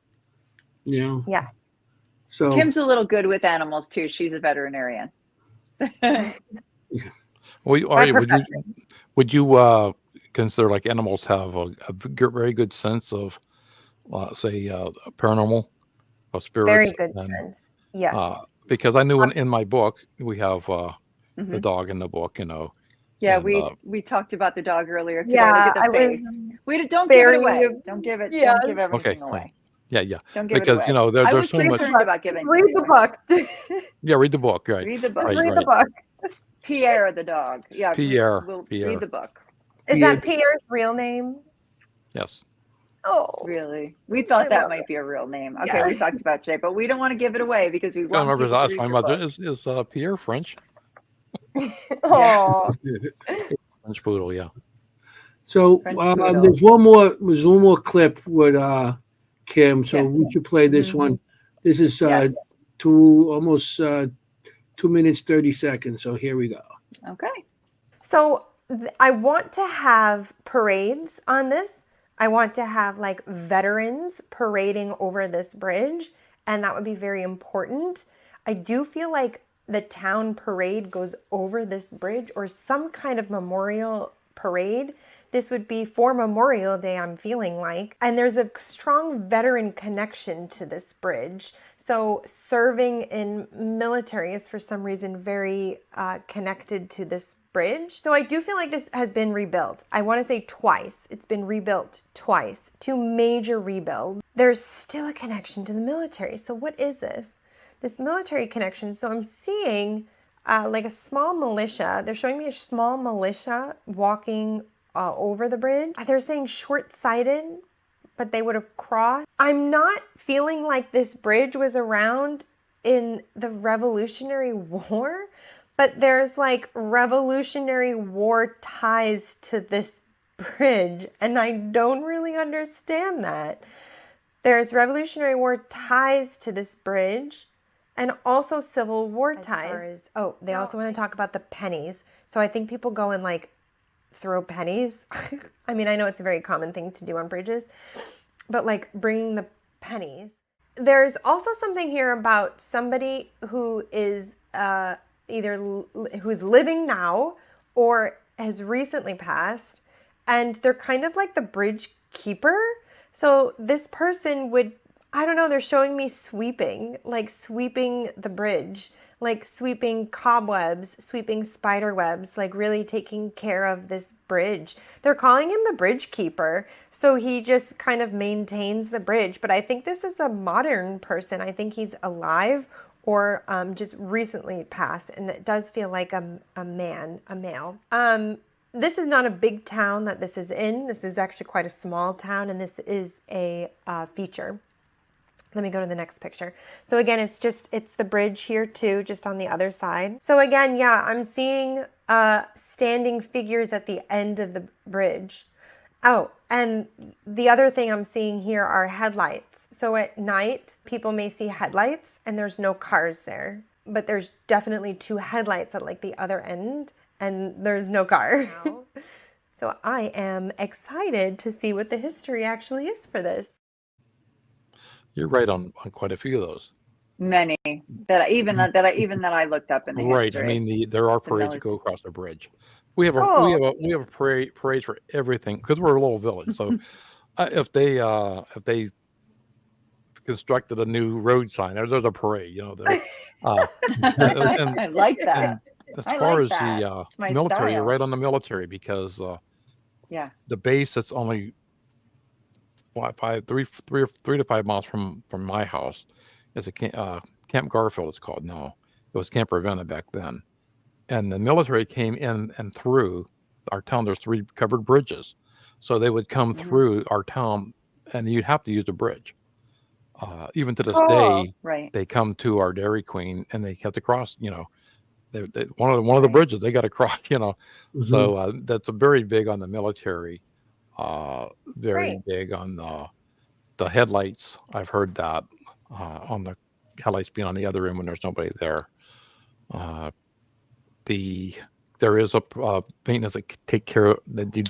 Yeah. So Kim's a little good with animals too. She's a veterinarian. Would you consider like animals have a very good sense of, say, paranormal, spirits? Very good sense. Yes. Because I knew in my book we have the dog in the book, Yeah, and, we talked about the dog earlier today. Yeah, Look at the face. Don't give it away. Don't give it. Yeah. Don't give everything away. Yeah. Don't give because it away. there's so much. About giving. Read the book. Yeah, read the book. Right. Read the book. Read the book. Pierre the dog. Yeah. Pierre. Read the book. Is that Pierre's real name? Yes. Oh, really? We thought that might be a real name. Okay, we talked about it today, but we don't want to give it away because we want. I remember last time about this is Pierre French. Oh, French poodle, yeah. So there's one more clip with Kim. So we should play this one. This is almost 2 minutes 30 seconds. So here we go. Okay. So I want to have parades on this. I want to have like veterans parading over this bridge, and that would be very important. I do feel like the town parade goes over this bridge or some kind of memorial parade. This would be for Memorial Day, I'm feeling like. And there's a strong veteran connection to this bridge. So serving in military is for some reason very connected to this bridge. So I do feel like this has been rebuilt. I want to say twice. It's been rebuilt twice. 2 major rebuilds. There's still a connection to the military. So what is this? This military connection. So I'm seeing like a small militia. They're showing me a small militia walking over the bridge. They're saying short-sighted, but they would have crossed. I'm not feeling like this bridge was around in the Revolutionary War, but there's like Revolutionary War ties to this bridge, and I don't really understand that. There's Revolutionary War ties to this bridge, and also Civil War ties. They also want to talk about the pennies. So I think people go and like throw pennies. I mean, I know it's a very common thing to do on bridges, but like bringing the pennies. There's also something here about somebody who is who's living now or has recently passed, and they're kind of like the bridge keeper. So this person would, I don't know, they're showing me sweeping the bridge, like sweeping cobwebs, sweeping spider webs, like really taking care of this bridge. They're calling him the bridge keeper. So he just kind of maintains the bridge. But I think this is a modern person. I think he's alive or just recently passed. And it does feel like a male. This is not a big town that this is in. This is actually quite a small town, and this is a feature. Let me go to the next picture. So again, it's the bridge here too, just on the other side. So again, yeah, I'm seeing standing figures at the end of the bridge. Oh, and the other thing I'm seeing here are headlights. So at night, people may see headlights and there's no cars there, but there's definitely 2 headlights at like the other end and there's no car. So I am excited to see what the history actually is for this. You're right on quite a few of those. Many that I looked up in the right. history. I mean, there are parades that go across the bridge. We have a parade for everything because we're a little village. So if they constructed a new road sign, there's a parade. You know, I like that. As far as the military, you're right on the military because the base that's only 3 to 5 miles from my house is a Camp Garfield. It's called now. It was Camp Ravenna back then, and the military came in and through our town. There's 3 covered bridges, so they would come through our town, and you'd have to use the bridge. Even to this day, they come to our Dairy Queen, and they have to cross. You know, one of the bridges they got to cross. You know, so that's a very big on the military. Very big on the headlights. I've heard that on the headlights being on the other end when there's nobody there. There is a maintenance that take care of they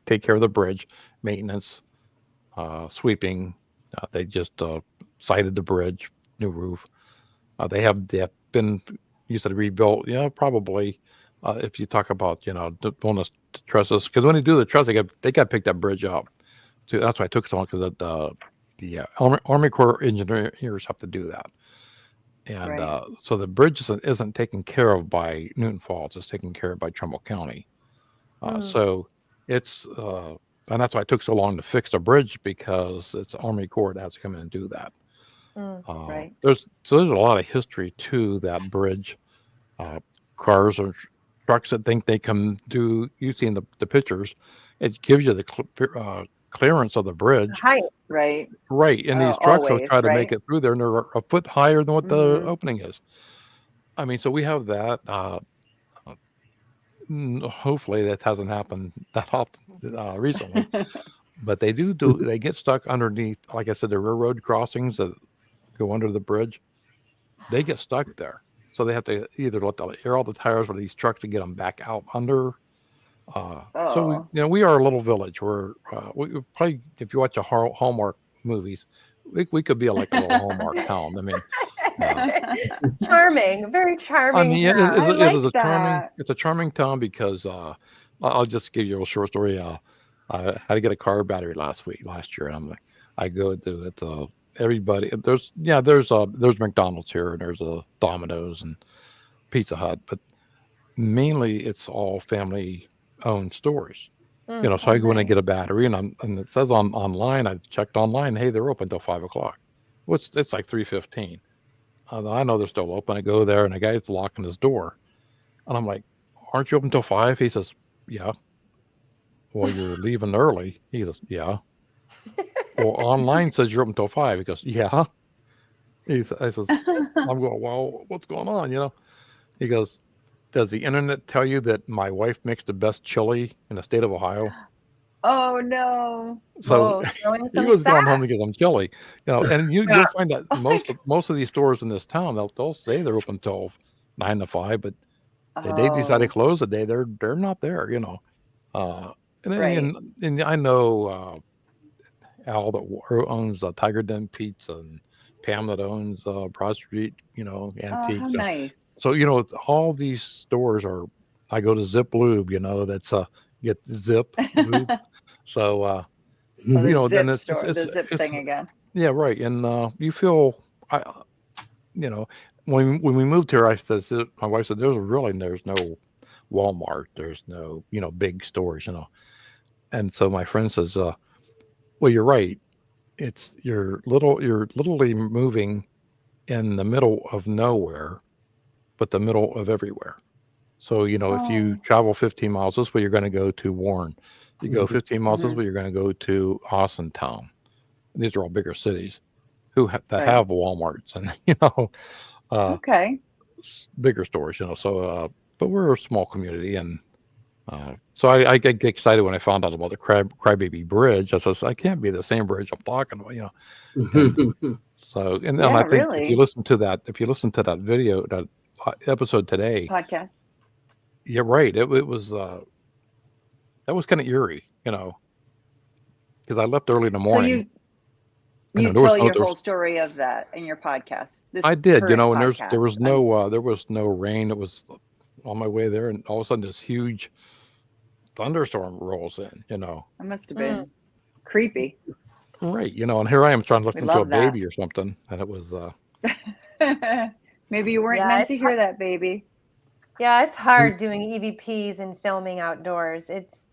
take care of the bridge maintenance, sweeping. They just sided the bridge, new roof. They have been used to rebuilt. Yeah, probably. If you talk about the bonus trusses, because when they do the truss, they got picked that bridge up. So that's why it took so long, because the Army Corps engineers have to do that. And so the bridge isn't taken care of by Newton Falls; it's taken care of by Trumbull County. So it's and that's why it took so long to fix the bridge, because it's Army Corps that has to come in and do that. There's a lot of history to that bridge. Cars or trucks that think they can do. You've seen the pictures. It gives you the clearance of the bridge. Height, right. And these trucks will try to make it through there, and they're a foot higher than what the opening is. I mean, so we have that. Hopefully that hasn't happened that often recently, but they they get stuck underneath. Like I said, the railroad crossings that go under the bridge, they get stuck there. So they have to either let air all the tires for these trucks to get them back out under. So we are a little village. We probably, if you watch Hallmark movies, we could be like a little Hallmark town. I mean, charming, very charming. I mean, it's a charming town because I'll just give you a short story. I had to get a car battery last year, and I go to it. Everybody, there's McDonald's here, and there's a Domino's and Pizza Hut, but mainly it's all family owned stores. So I go in and get a battery, and it says online. I checked online. Hey, they're open till 5:00. Well, it's like 3:15. I know they're still open. I go there, and the guy's locking his door, and I'm like, "Aren't you open till 5?" He says, "Yeah." Well, you're leaving early. He says, "Yeah." Well, online says you're open till 5. He goes, "Yeah." I says, I'm going, "Well, what's going on?" He goes, "Does the internet tell you that my wife makes the best chili in the state of Ohio?" Oh no! So he was going home to get some chili, And you'll find that most of these stores in this town, they'll say they're open till 9 to 5, but the day they decide to close the day, they're not there. And I know. Al that owns Tiger Den Pizza, and Pam that owns Broad Street, Antique. Oh, nice. So all these stores are. I go to Zip Lube, that's get Zip Lube. So then the Zip thing again. Yeah, right. And you feel, when we moved here, I said, my wife said, there's no Walmart, there's no big stores, and so my friend says, well, you're right. You're literally moving in the middle of nowhere, but the middle of everywhere. So, if you travel 15 miles this way, you're going to go to Warren. You go 15 miles this way, you're going to go to Austintown. These are all bigger cities that have Walmarts and, Okay. bigger stores, So, but we're a small community. And so I get excited when I found out about the Crybaby Bridge. I says, I can't be the same bridge I'm talking about, And, so, and I think if you listen to that video, that episode today, podcast. Yeah, right. It was that was kind of eerie, because I left early in the morning. So you tell your whole story of that in your podcast. I did, and podcast. there was no rain. It was on my way there, and all of a sudden this huge thunderstorm rolls in. It must have been creepy. Right, and here I am trying to listen to a baby or something, and it was. Maybe you weren't meant to hear that, baby. Yeah, it's hard doing EVPs and filming outdoors.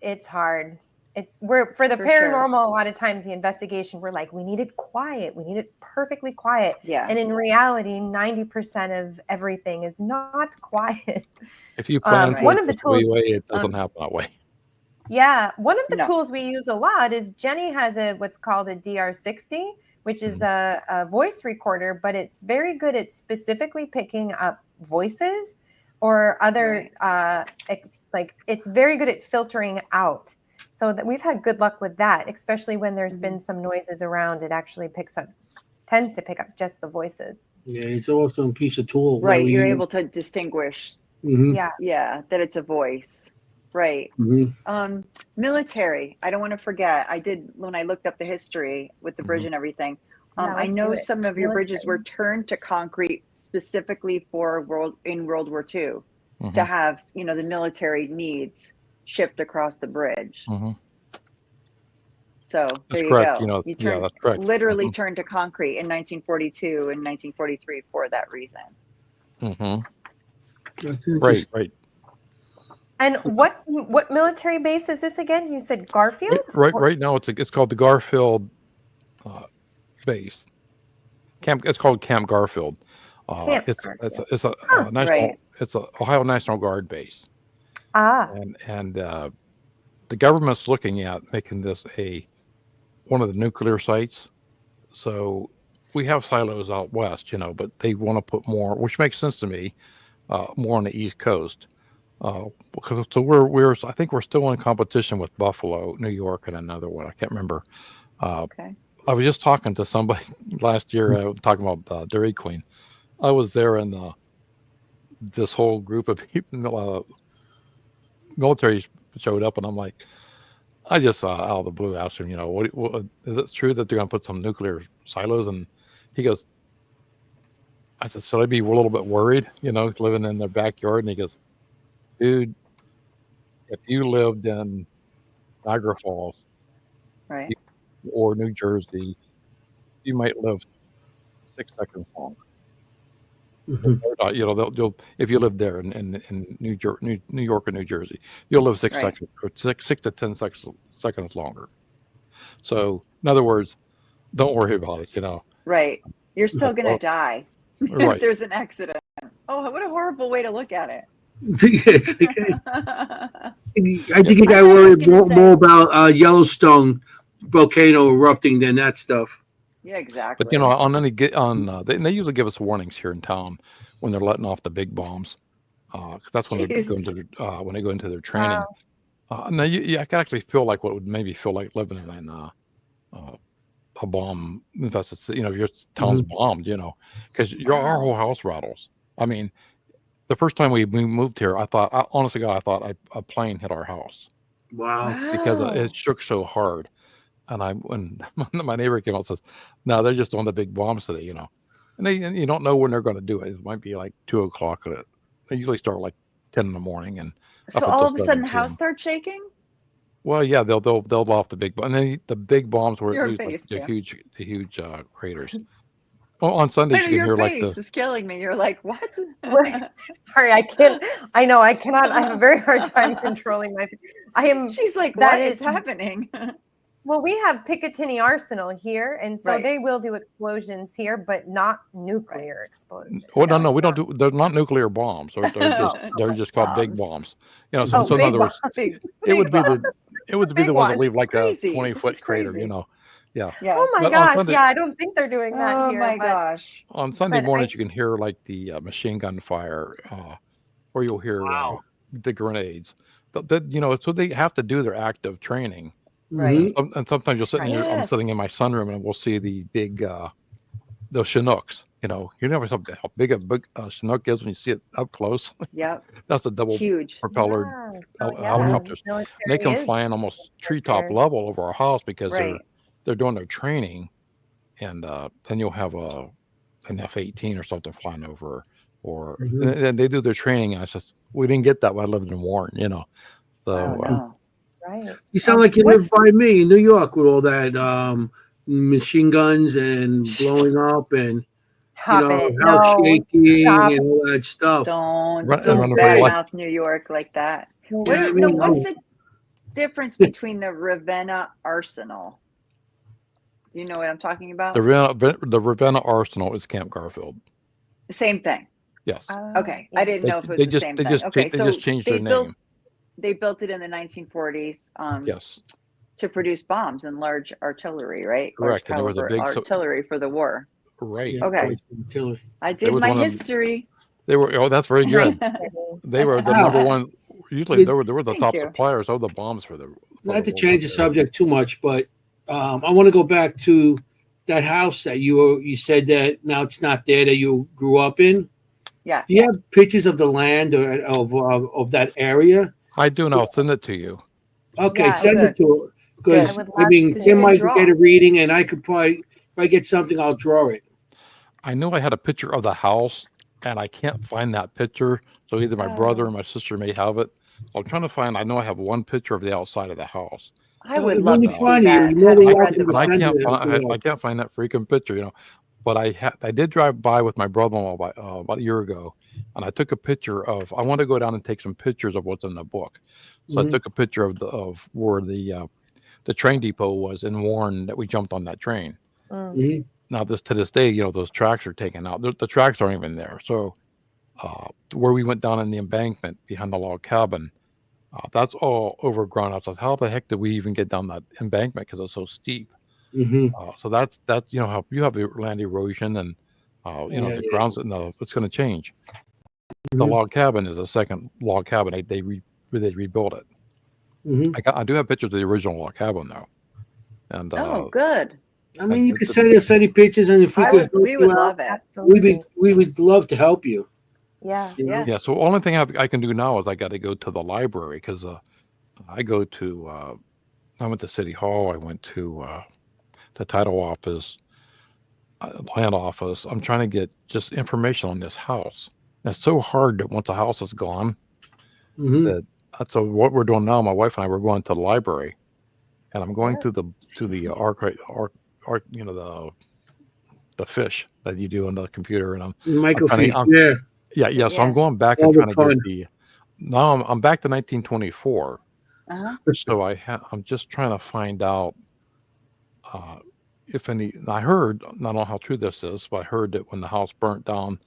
It's hard. For the paranormal, a lot of times the investigation, we're like, we need it quiet. We need it perfectly quiet. Yeah. And in reality, 90% of everything is not quiet. If you plan one of the tools, it doesn't happen that way. Yeah. One of the tools we use a lot is Jenny has what's called a DR60, which is a voice recorder, but it's very good at specifically picking up voices or other, it's very good at filtering out. So that we've had good luck with that, especially when there's been some noises around. It actually tends to pick up just the voices. Yeah, it's also a piece of tool. Right, you're able to distinguish. Mm-hmm. Yeah, that it's a voice. Right. Mm-hmm. Military. I don't want to forget. I did when I looked up the history with the bridge and everything. I know some of your bridges were turned to concrete specifically for World War II to have the military needs shipped across the bridge. So there you go. You turned, that's correct. Literally turned to concrete in 1942 and 1943 for that reason. Right. And what military base is this again? You said Garfield? Right now it's called the Garfield base. It's called Camp Garfield. It's a national. It's a Ohio National Guard base. And the government's looking at making this one of the nuclear sites. So we have silos out west, but they want to put more, which makes sense to me, more on the East Coast. Because I think we're still in competition with Buffalo, New York, and another one. I can't remember. I was just talking to somebody last year, talking about Dairy Queen. I was there, and this whole group of people, military showed up, and I'm like, I just out of the blue asked him, what is it true that they're going to put some nuclear silos? And he goes, I said, should I be a little bit worried, living in their backyard? And he goes, dude, if you lived in Niagara Falls, right, or New Jersey, you might live 6 seconds longer. If you live there in New York or New Jersey, you'll live 6 seconds or 6 to 10 seconds longer. So, in other words, don't worry about it. Right, you're still gonna die if there's an accident. Oh, what a horrible way to look at it. It's okay. I think you got to worry more about Yellowstone volcano erupting than that stuff. Yeah, exactly. But they usually give us warnings here in town when they're letting off the big bombs. That's when they go into their training. Now I can actually feel like what would maybe feel like living in a bomb infested city. If your town's bombed, because our whole house rattles. I mean, the first time we moved here, honestly, God, I thought a plane hit our house. Wow! Because it shook so hard. And when my neighbor came out and says, "No, they're just on the big bombs today," and you don't know when they're going to do it. It might be like 2:00. They usually start like 10 in the morning, and so all of a sudden the house starts shaking. Well, yeah, they'll blow off the big bomb, and then the big bombs were the huge craters. on Sundays I know you can your hear face is killing me. You're like, what? Sorry, I can't. I know I cannot. I have a very hard time controlling my. I am. She's like, that what is happening? Well, we have Picatinny Arsenal here, and so Right. they will do explosions here, but not nuclear explosions. Well, no, we don't do. They're not nuclear bombs. They're just called big bombs. You know, so in big other words, Big, it would be bombs. the Big ones that ones. leave like Crazy. a 20-foot This is crater. crazy. You know, yeah. Yeah. Oh my But on gosh! Sunday, Yeah, I don't think they're doing that Oh here. my but gosh. on Sunday But mornings, you can hear like the machine gun fire, or you'll hear Wow. the grenades. But that, you know, so they have to do their active training. Right. And sometimes you'll sit in your, I'm sitting in my Yes. sunroom and we'll see the big, those Chinooks. You know, you never saw how big a Chinook is when you see it up close. Yep. That's the double Huge. propellered yeah, so, yeah, helicopters. military They come is flying almost treetop there. level over our house because Right. they're doing their training, and then you'll have an F-18 or something flying over, or and they do their training. And I says we didn't get that when I lived in Warren, you know. So Oh no. Right. You sound like you live by me in New York with all that machine guns and blowing up and Stop it. house No, shaking stop. and all that stuff. Don't running for your life. badmouth New York like that. No, Yeah, I No, mean, what's the difference between the Ravenna Arsenal? Do you know what I'm talking about? the Ravenna Arsenal is Camp Garfield. The same thing. Yes. Okay. I didn't know if it was They the just same they thing. just Okay, they so just changed their name. They built it in the 1940s Yes. to produce bombs and large artillery, right? Correct. Large And there was a caliber big artillery for the war. right. Yeah, Okay. I did was my one of- history. They were that's very good. They were the number one. Usually they were the Thank top you. suppliers of the bombs for the. Not to change the subject too much, but I want to go back to that house that you said that now it's not there that you grew up in. Yeah. Do you have pictures of the land or of that area? I do, and I'll send it to you. Okay, Yeah, send good. it to her because I would I love mean, to. Kim might Draw. get a reading, and I could probably if I get something, I'll draw it. I knew I had a picture of the house, and I can't find that picture. So either my brother or my sister may have it. So I'm trying to find. I know I have one picture of the outside of the house. I would It'd love be to see funny, that. you know, Having the read the walking But book. I can't find that freaking picture, you know. But I did drive by with my brother-in-law about a year ago, and I took a picture of. I want to go down and take some pictures of what's in the book. So I took a picture of where the train depot was in Warren that we jumped on that train. Mhm. Now to this day, you know, those tracks are taken out. The tracks aren't even there. So where we went down in the embankment behind the log cabin, that's all overgrown. I was like, how the heck did we even get down that embankment because it's so steep? So that's you know how you have the land erosion and you know the grounds. No, it's going to change. The log cabin is a second log cabin. They rebuilt it. I do have pictures of the original log cabin though. And good. I mean, you could send us any pictures, and if we could, We would love it. we would love to help you. Yeah. You know? Yeah. So only thing I can do now is I got to go to the library because I go to I went to City Hall. I went to the title office, land office. I'm trying to get just information on this house. And it's so hard that once a house is gone, so what we're doing now, my wife and I, we're going to the library, and I'm going to the archive, you know, the fish that you do on the computer, and microfiche. Yeah. So I'm going back and trying to get the. Now I'm back to 1924. So I'm just trying to find out if any. I heard, I don't know how true this is, but I heard that when the house burnt down,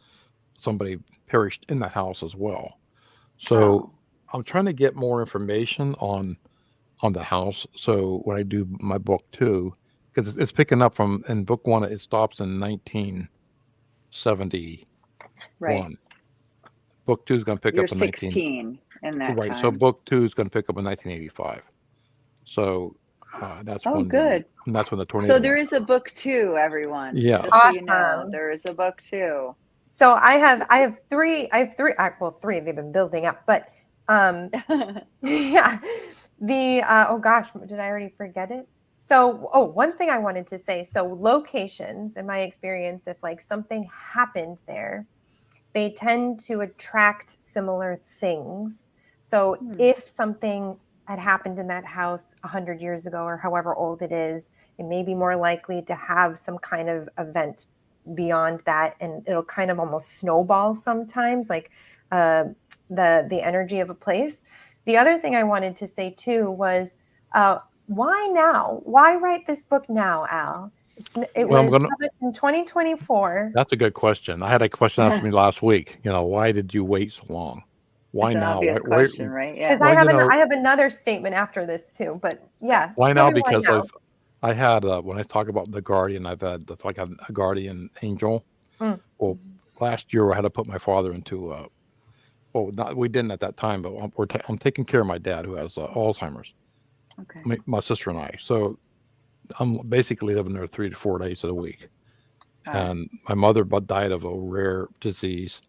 somebody perished in that house as well. So I'm trying to get more information on the house. So when I do my book 2, because it's picking up from in book 1, it stops in 1971. Right. Book 2 is going to pick You're up in 16 in that right. time. So book 2 is going to pick up in 1985. So that's when good. That's when the tornado. So there is a book 2, everyone. Yeah. Just so you know, there is a book 2. So I have three. Well, 3. They've been building up, but yeah. Oh gosh, did I already forget it? So one thing I wanted to say. So locations, in my experience, if like something happened there, they tend to attract similar things. So if something had happened in that house 100 years ago or however old it is, it may be more likely to have some kind of event beyond that, and it'll kind of almost snowball sometimes, like the energy of a place. The other thing I wanted to say too was, why now? Why write this book now, Al? It was published in 2024. That's a good question. I had a question asked me last week. Why did you wait so long? Why It's an now? obvious question, right? Yeah. Because I have another statement after this too, but yeah. Why now? Because I had when I talk about the guardian, I've had like a guardian angel. Well, last year I had to put my father into we didn't at that time, but I'm taking care of my dad who has Alzheimer's. Okay. My sister and I. So I'm basically living there 3 to 4 days of the week. And my mother died of a rare disease.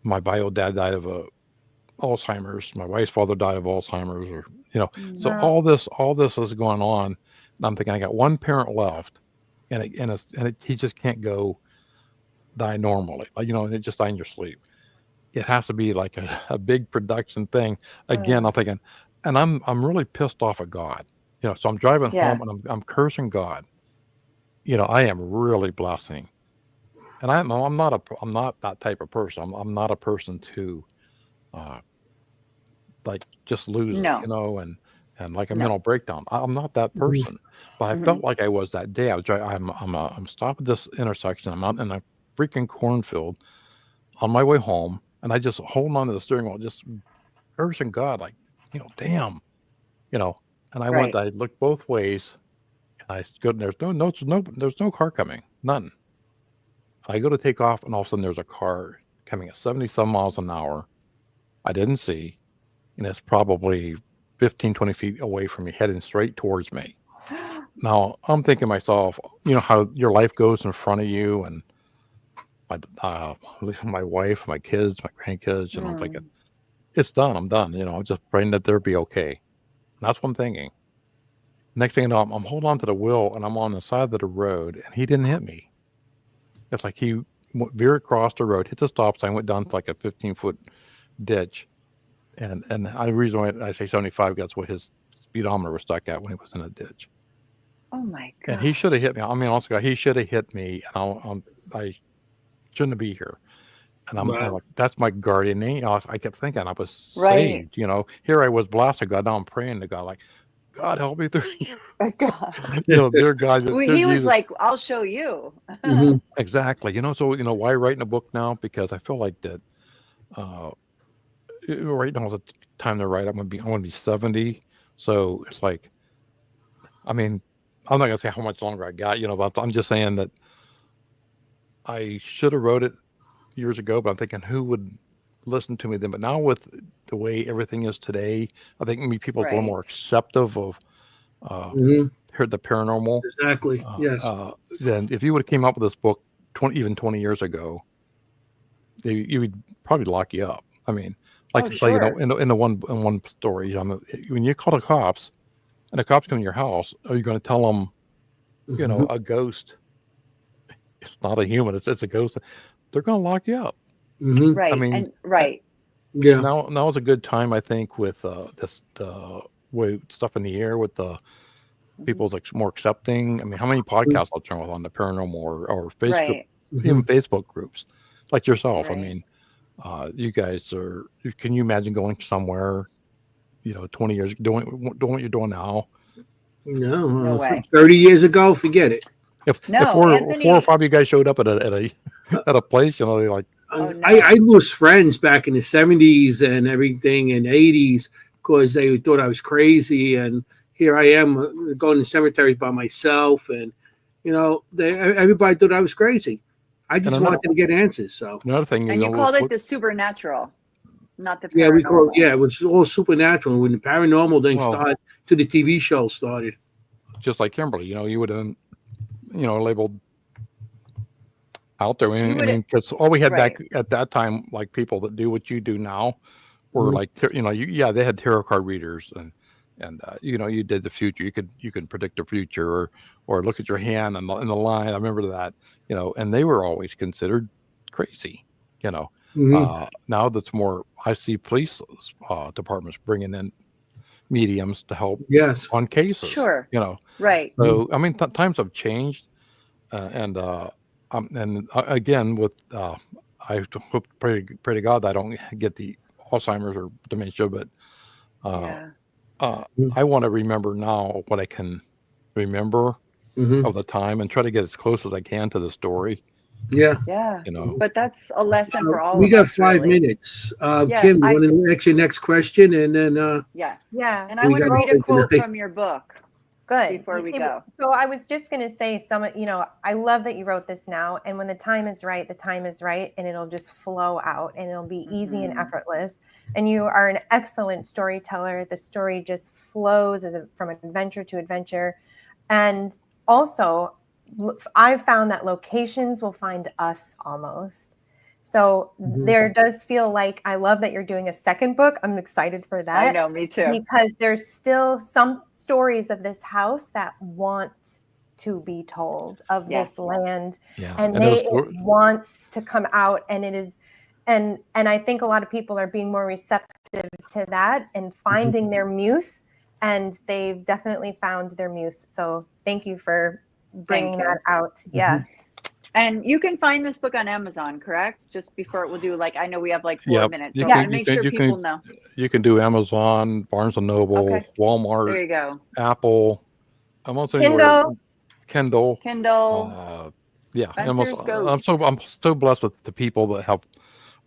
My bio dad died of Alzheimer's. My wife's father died of Alzheimer's, or So all this is going on, and I'm thinking I got one parent left, and he just can't go die normally, and it just die in your sleep. It has to be like a big production thing. Again, I'm thinking, and I'm really pissed off at God. So I'm driving home and I'm cursing God. I am really blessing, and I'm not that type of person. I'm not a person to like just lose it, and like a mental breakdown. I'm not that person, but I felt like I was that day. I was driving. I'm stopped at this intersection. I'm out in a freaking cornfield on my way home, and I just hold on to the steering wheel, just cursing God, like, damn, And I went. I looked both ways, and I go. There's no car coming, none. I go to take off, and all of a sudden there's a car coming at 70 some miles an hour. I didn't see, and it's probably 15, 20 feet away from me, heading straight towards me. Now I'm thinking to myself, how your life goes in front of you, and my wife, my kids, my grandkids, and I'm thinking, it's done. I'm done. I'm just praying that they'll be okay. And that's what I'm thinking. Next thing you know, I'm holding on to the wheel, and I'm on the side of the road, and he didn't hit me. It's like he veered across the road, hit the stop sign, went down to like a 15-foot ditch. And the reason why I say 75, that's what his speedometer was stuck at when he was in a ditch. Oh my God! And he should have hit me. I mean, honestly, he should have hit me, and I shouldn't be here. And I'm like, that's my guardian angel. I kept thinking I was saved. Here I was blasting God. Now I'm praying to God, like, God help me through. God. Dear God. Well, he was like, I'll show you. Exactly. So why writing a book now? Because I feel like that. Right now is the time to write. I want to be 70. So it's like, I mean, I'm not gonna say how much longer I got, but I'm just saying that I should have wrote it years ago, but I'm thinking who would listen to me then? But now with the way everything is today, I think maybe people are a little more acceptive of the paranormal. Exactly. Yes. Then if you would have came up with this book 20 years ago, you would probably lock you up. I mean, like in the one story, when you call the cops and the cops come to your house, are you going to tell them, a ghost? It's not a human. It's a ghost. They're going to lock you up. Right. I mean, Yeah. Now is a good time, I think, with this way stuff in the air with the people's more accepting. I mean, how many podcasts I'll turn on the paranormal or Facebook, even Facebook groups like yourself. I mean, you guys are. Can you imagine going somewhere, 20 years doing what you're doing now? No way. 30 years ago, forget it. If four or five of you guys showed up at a place, they're like. I lost friends back in the 70s and everything in the 80s because they thought I was crazy, and here I am going to cemeteries by myself, and everybody thought I was crazy. I just wanted to get answers. So another thing, and you called it the supernatural, not the paranormal. It was all supernatural. When the paranormal thing started, to the TV show started. Just like Kimberly, you would have, labeled out there. I mean, because all we had back at that time, like people that do what you do now, were like, they had tarot card readers, and you did the future. You could predict the future, or look at your hand and the line. I remember that, and they were always considered crazy. Now that's more. I see police departments bringing in mediums to help on cases. Sure. Right. So I mean, times have changed, and And again, with I hope, pray to God that I don't get the Alzheimer's or dementia, but I want to remember now what I can remember of the time and try to get as close as I can to the story. Yeah. But that's a lesson for all of us. We got 5 really. minutes. Kim, you want to ask your next question, and then yes. Yeah. And I want to read a quote from your book. Good. Before we go. So I was just going to say, I love that you wrote this now. And when the time is right, and it'll just flow out and it'll be easy and effortless. And you are an excellent storyteller. The story just flows from adventure to adventure. And also, I've found that locations will find us almost. So there does feel like, I love that you're doing a second book. I'm excited for that. I know, me too. Because there's still some stories of this house that want to be told of this land. Yeah. And it wants to come out, and it is, and I think a lot of people are being more receptive to that and finding their muse, and they've definitely found their muse. So thank you for bringing that out. Yeah. And you can find this book on Amazon, correct? Just before we'll do I know we have 4 minutes. So I make sure people know. You can do Amazon, Barnes & Noble, Walmart. There you go. Apple. I'm also Kindle. Yeah. I'm so blessed with the people that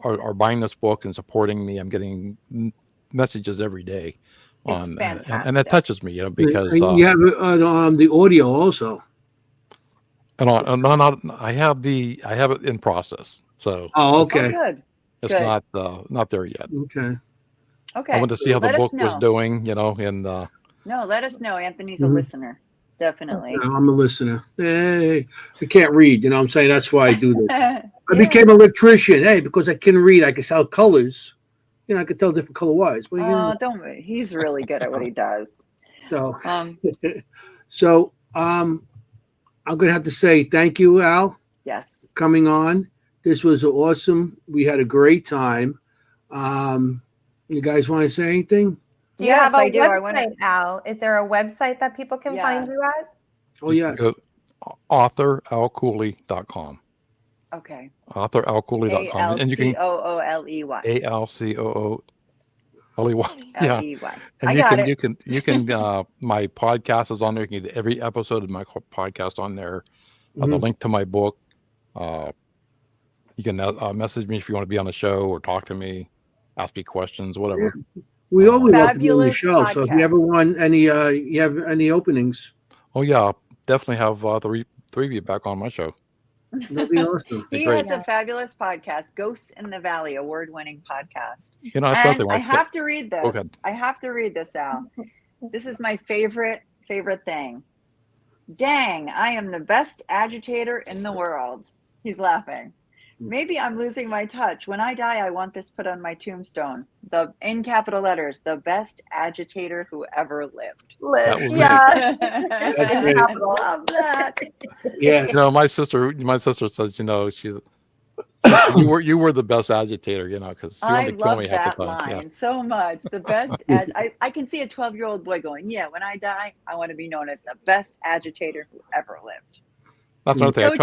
are buying this book and supporting me. I'm getting messages every day on, and that touches me, because you have the audio also. And I have it in process. So okay. Good. It's not there yet. Okay. Okay. I want to see how the book was doing, and no, let us know. Anthony's a listener. Definitely. I'm a listener. Hey, I can't read, what I'm saying? That's why I do this. I became an electrician, because I can read, I can tell colors. I could tell different color wires. Don't worry. He's really good at what he does. So I'm going to have to say thank you, Al. Yes. Coming on. This was awesome. We had a great time. You guys want to say anything? Do you have a website, Al? Is there a website that people can find you at? Oh, yeah. AuthorAlCooley.com. Okay. AuthorAlCooley.com. And you can ALCOOLEY. ALCOOLEY. Yeah. And you can my podcast is on there. You can get every episode of my podcast on there. The link to my book. You can message me if you want to be on the show or talk to me, ask me questions, whatever. We always love to be on the show. Podcast. So if you ever want any, you have any openings? Oh yeah, definitely have the three of you back on my show. That'd be awesome. He has a fabulous podcast, Ghosts in the Valley, award-winning podcast. I have to read this. Okay. I have to read this, Al. This is my favorite thing. Dang, I am the best agitator in the world. He's laughing. Maybe I'm losing my touch. When I die, I want this put on my tombstone. In capital letters, the best agitator who ever lived. Yeah. I love that. Yes. My sister says, you were the best agitator, because she wanted to kill me half the time. I love that line so much. The best. I can see a 12-year-old boy going, yeah, when I die, I want to be known as the best agitator who ever lived. That's another thing. I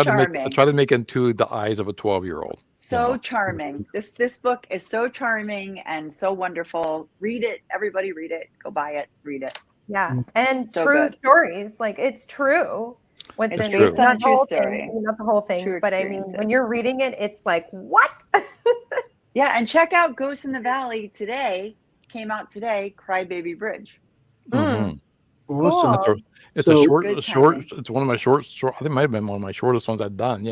try to make it into the eyes of a 12-year-old. So charming. This book is so charming and so wonderful. Read it. Everybody read it. Go buy it. Read it. Yeah. And so true stories. It's true. It's based on a true story. Not the whole thing, but I mean, when you're reading it, it's like, what? Yeah. And check out Ghosts in the Valley today. Came out today. Crybaby Bridge. Awesome. Cool. It's a short. It's one of my short. I think it might have been one of my shortest ones I've done.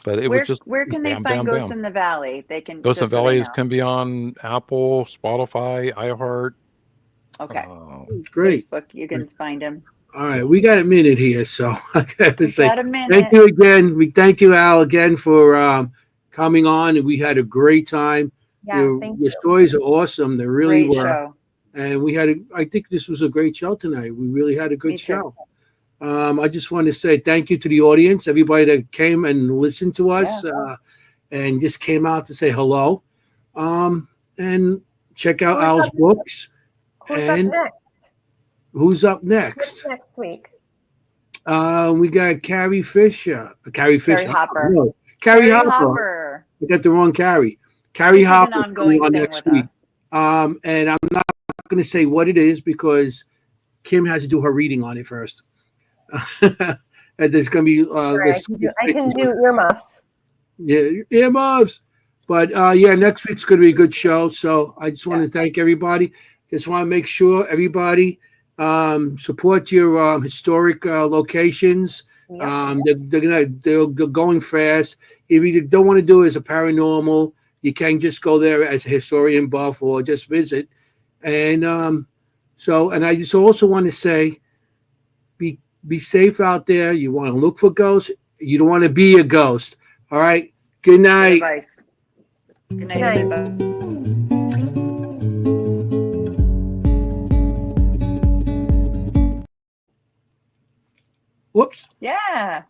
But it was just. Where can they find Ghosts in the Valley? They can. Ghosts in the Valley can be on Apple, Spotify, iHeart. Okay. Great. Facebook, you can find them. All right, we got a minute here, so I got to say thank you again. We thank you, Al, again for coming on, and we had a great time. Yeah, your stories are awesome. They really great were. Show. And I think this was a great show tonight. We really had a good show. I just want to say thank you to the audience, everybody that came and listened to us and just came out to say hello. And check out Al's books. Who's up next? Who's up next? Next week. We got Carrie Fisher. Carrie Fisher. Hopper. No, Carrie Hopper. I got the wrong Carrie. Carrie Hopper is an ongoing on thing next with week. us. And I'm not going to say what it is because Kim has to do her reading on it first. And there's going to be I can do earmuffs. Yeah, earmuffs. But yeah, next week's going to be a good show. So I just want to thank everybody. Just want to make sure everybody support your historic locations. They're going fast. If you don't want to do it as a paranormal, you can just go there as a historian buff or just visit. And and I just also want to say, be safe out there. You want to look for ghosts. You don't want to be a ghost. All right. Good night. Good night, everybody. Whoops. Yeah.